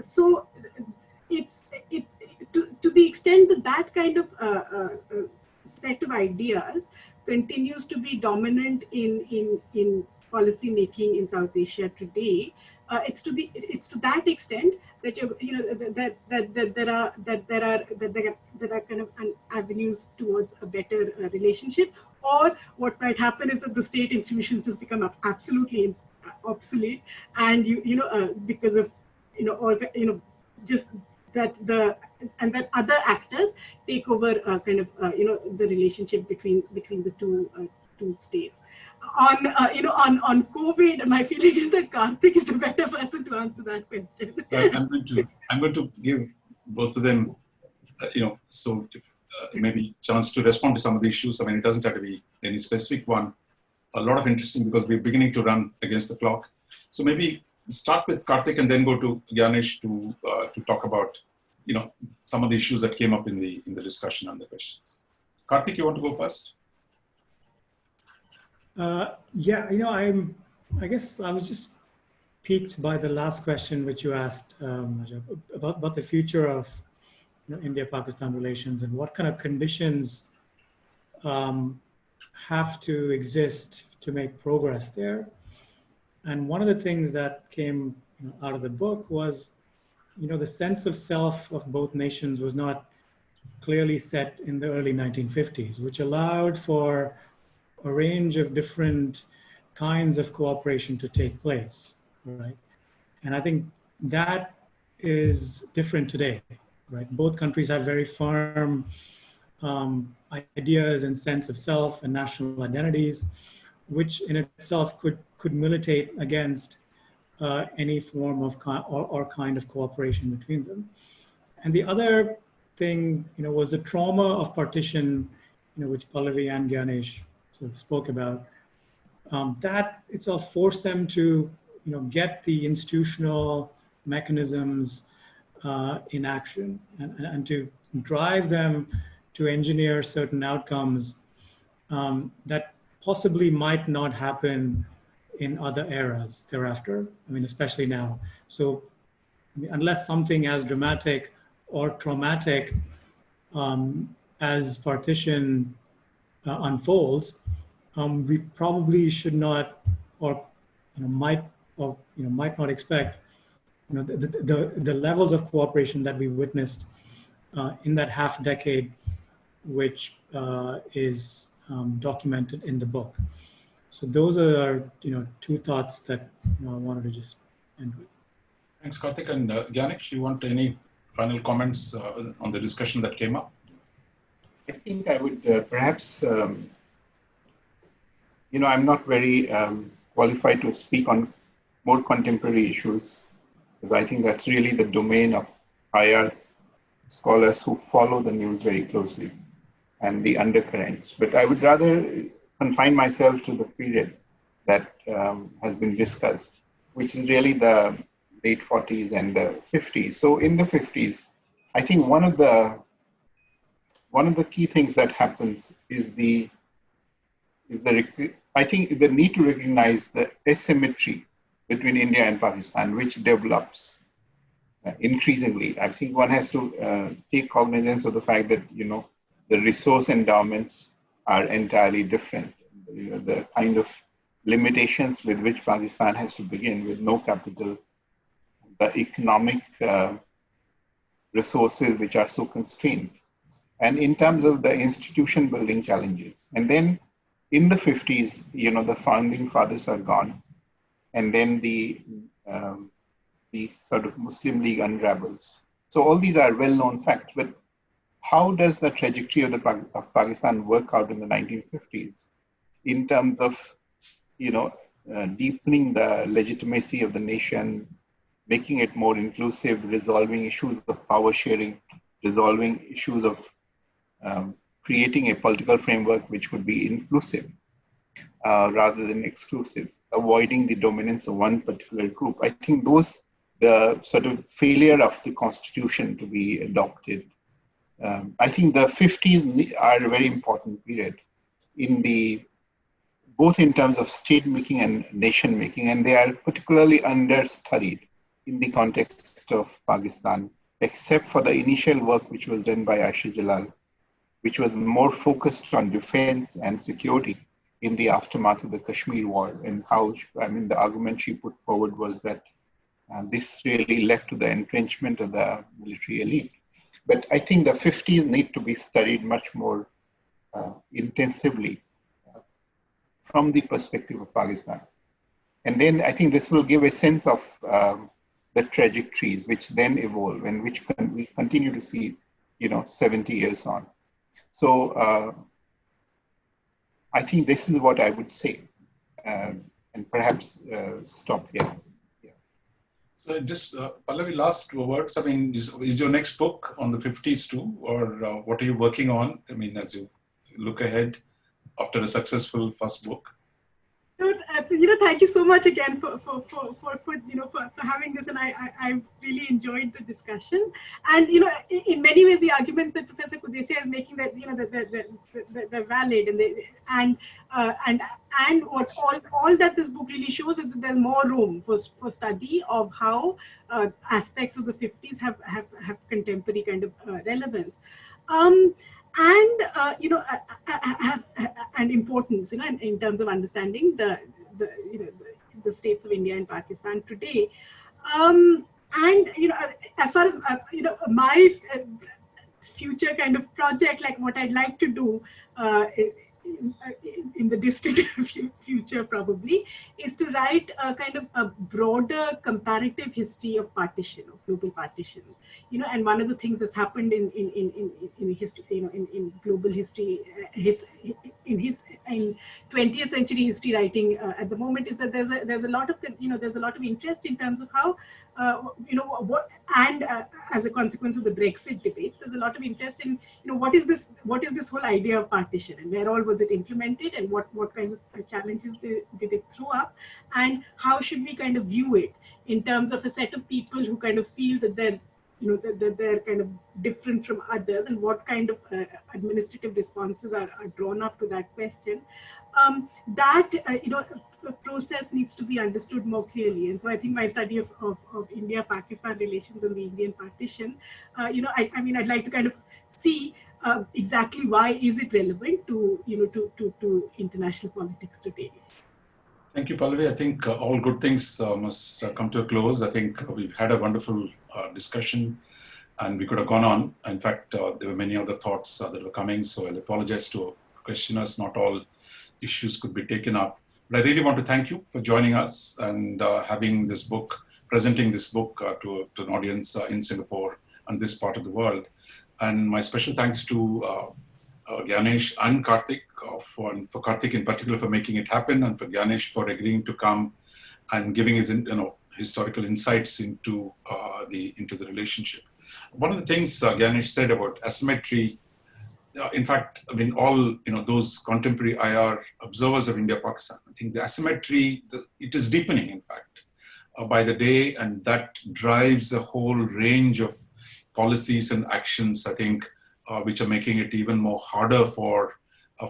so it's to the extent that kind of set of ideas continues to be dominant in policy making in South Asia today. It's to that extent that there are kind of avenues towards a better relationship. Or what might happen is that the state institutions just become absolutely obsolete, and because of just that that other actors take over the relationship between the two states. On COVID, my feeling is that Karthik is the better person to answer that question.
So I'm going to give both of them, maybe chance to respond to some of the issues. I mean, it doesn't have to be any specific one. A lot of interesting, because we're beginning to run against the clock. So maybe start with Karthik and then go to Gyanesh to talk about some of the issues that came up in the discussion and the questions. Karthik, you want to go first?
I guess I was just piqued by the last question which you asked, about the future of India-Pakistan relations and what kind of conditions have to exist to make progress there. And one of the things that came out of the book was, the sense of self of both nations was not clearly set in the early 1950s, which allowed for a range of different kinds of cooperation to take place, right? And I think that is different today, right? Both countries have very firm ideas and sense of self and national identities, which in itself could militate against any form of or kind of cooperation between them. And the other thing, was the trauma of partition, which Pallavi and Gyanesh sort of spoke about. That itself forced them to, get the institutional mechanisms in action and to drive them to engineer certain outcomes that possibly might not happen in other eras thereafter. I mean, especially now. So unless something as dramatic or traumatic as partition unfolds, we probably should not, or might not expect the levels of cooperation that we witnessed in that half decade, which is documented in the book. So those are, two thoughts that I wanted to just end with.
Thanks, Karthik. And Ganesh, you want any final comments on the discussion that came up?
I think I would perhaps, I'm not very qualified to speak on more contemporary issues, because I think that's really the domain of IR scholars who follow the news very closely and the undercurrents. But I would rather confine myself to the period that has been discussed, which is really the late 40s and the 50s. So in the 50s, I think one of the key things that happens is the need to recognize the asymmetry between India and Pakistan, which develops increasingly. I think one has to take cognizance of the fact that, the resource endowments are entirely different. The kind of limitations with which Pakistan has to begin with no capital, the economic resources which are so constrained, and in terms of the institution building challenges. And then in the 50s, the founding fathers are gone, and then the sort of Muslim League unravels. So all these are well-known facts, but how does the trajectory of Pakistan work out in the 1950s in terms of, deepening the legitimacy of the nation, making it more inclusive, resolving issues of power sharing, resolving issues of creating a political framework which would be inclusive rather than exclusive, avoiding the dominance of one particular group. I think the sort of failure of the constitution to be adopted. I think the 50s are a very important period both in terms of state making and nation making, and they are particularly understudied in the context of Pakistan, except for the initial work which was done by Aisha Jalal, which was more focused on defense and security in the aftermath of the Kashmir war, and how, the argument she put forward was that this really led to the entrenchment of the military elite. But I think the 50s need to be studied much more intensively from the perspective of Pakistan. And then I think this will give a sense of the trajectories which then evolve and which we continue to see, 70 years on. So I think this is what I would say, and perhaps stop here.
So just, Pallavi, last words. Is your next book on the 50s too, or what are you working on? As you look ahead after a successful first book.
Thank you so much again for having this, and I really enjoyed the discussion. And in many ways, the arguments that Professor Kudesia is making, that they're valid, and what all that this book really shows is that there's more room for study of how aspects of the 50s have contemporary kind of relevance. And importance, in terms of understanding the states of India and Pakistan today. As far as my future kind of project, like what I'd like to do in the distant future probably, is to write a kind of a broader comparative history of partition, of global partition. And one of the things that's happened in history, in global history, in 20th century history writing at the moment, is that there's a lot of interest in terms of how as a consequence of the Brexit debates, there's a lot of interest in what is this whole idea of partition, and where all was it implemented, and what kinds of challenges did it throw up, and how should we kind of view it in terms of a set of people who kind of feel that they're that they're kind of different from others, and what kind of administrative responses are drawn up to that question. Process needs to be understood more clearly. And so I think my study of India-Pakistan relations and the Indian partition, I'd like to kind of see exactly why is it relevant to international politics today.
Thank you, Pallavi. I think all good things must come to a close. I think we've had a wonderful discussion, and we could have gone on. In fact, there were many other thoughts that were coming, so I'll apologize to questioners. Not all issues could be taken up. But I really want to thank you for joining us and having this book, presenting this book to an audience in Singapore and this part of the world. And my special thanks to Gyanesh and Karthik, for Karthik in particular for making it happen, and for Gyanesh for agreeing to come and giving his historical insights into the relationship. One of the things Gyanesh said about asymmetry, in fact, I mean, all those contemporary IR observers of India-Pakistan, I think the asymmetry, it is deepening, in fact, by the day, and that drives a whole range of policies and actions, I think, which are making it even more harder for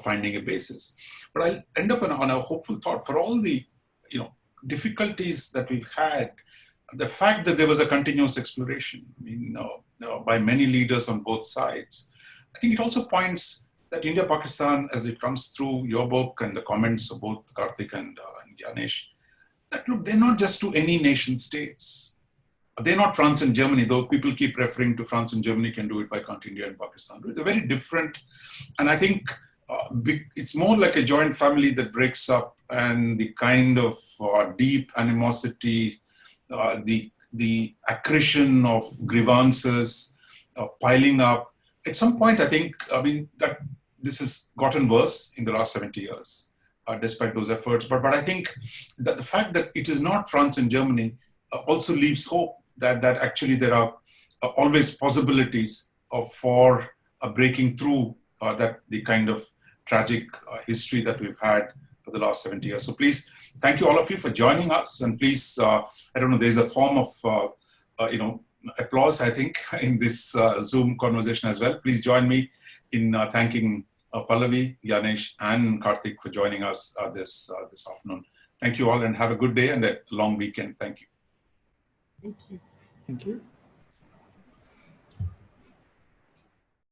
finding a basis. But I'll end up on a hopeful thought. For all the difficulties that we've had, the fact that there was a continuous exploration, I mean, by many leaders on both sides, I think it also points that India-Pakistan, as it comes through your book and the comments of both Karthik and Gyanesh, that look, they're not just to any nation states. They're not France and Germany, though people keep referring to France and Germany can do it, why can't India and Pakistan do it? They're very different. And I think it's more like a joint family that breaks up, and the kind of deep animosity, the accretion of grievances piling up. At some point, I mean, that this has gotten worse in the last 70 years, despite those efforts. But I think that the fact that it is not France and Germany also leaves hope that actually there are always possibilities for breaking through the kind of tragic history that we've had for the last 70 years. So please, thank you all of you for joining us. And please, I don't know, there's a form of, applause, I think, in this Zoom conversation as well. Please join me in thanking Pallavi, Gyanesh, and Karthik for joining us this afternoon. Thank you all, and have a good day and a long weekend. Thank you.
Thank you.
Thank you.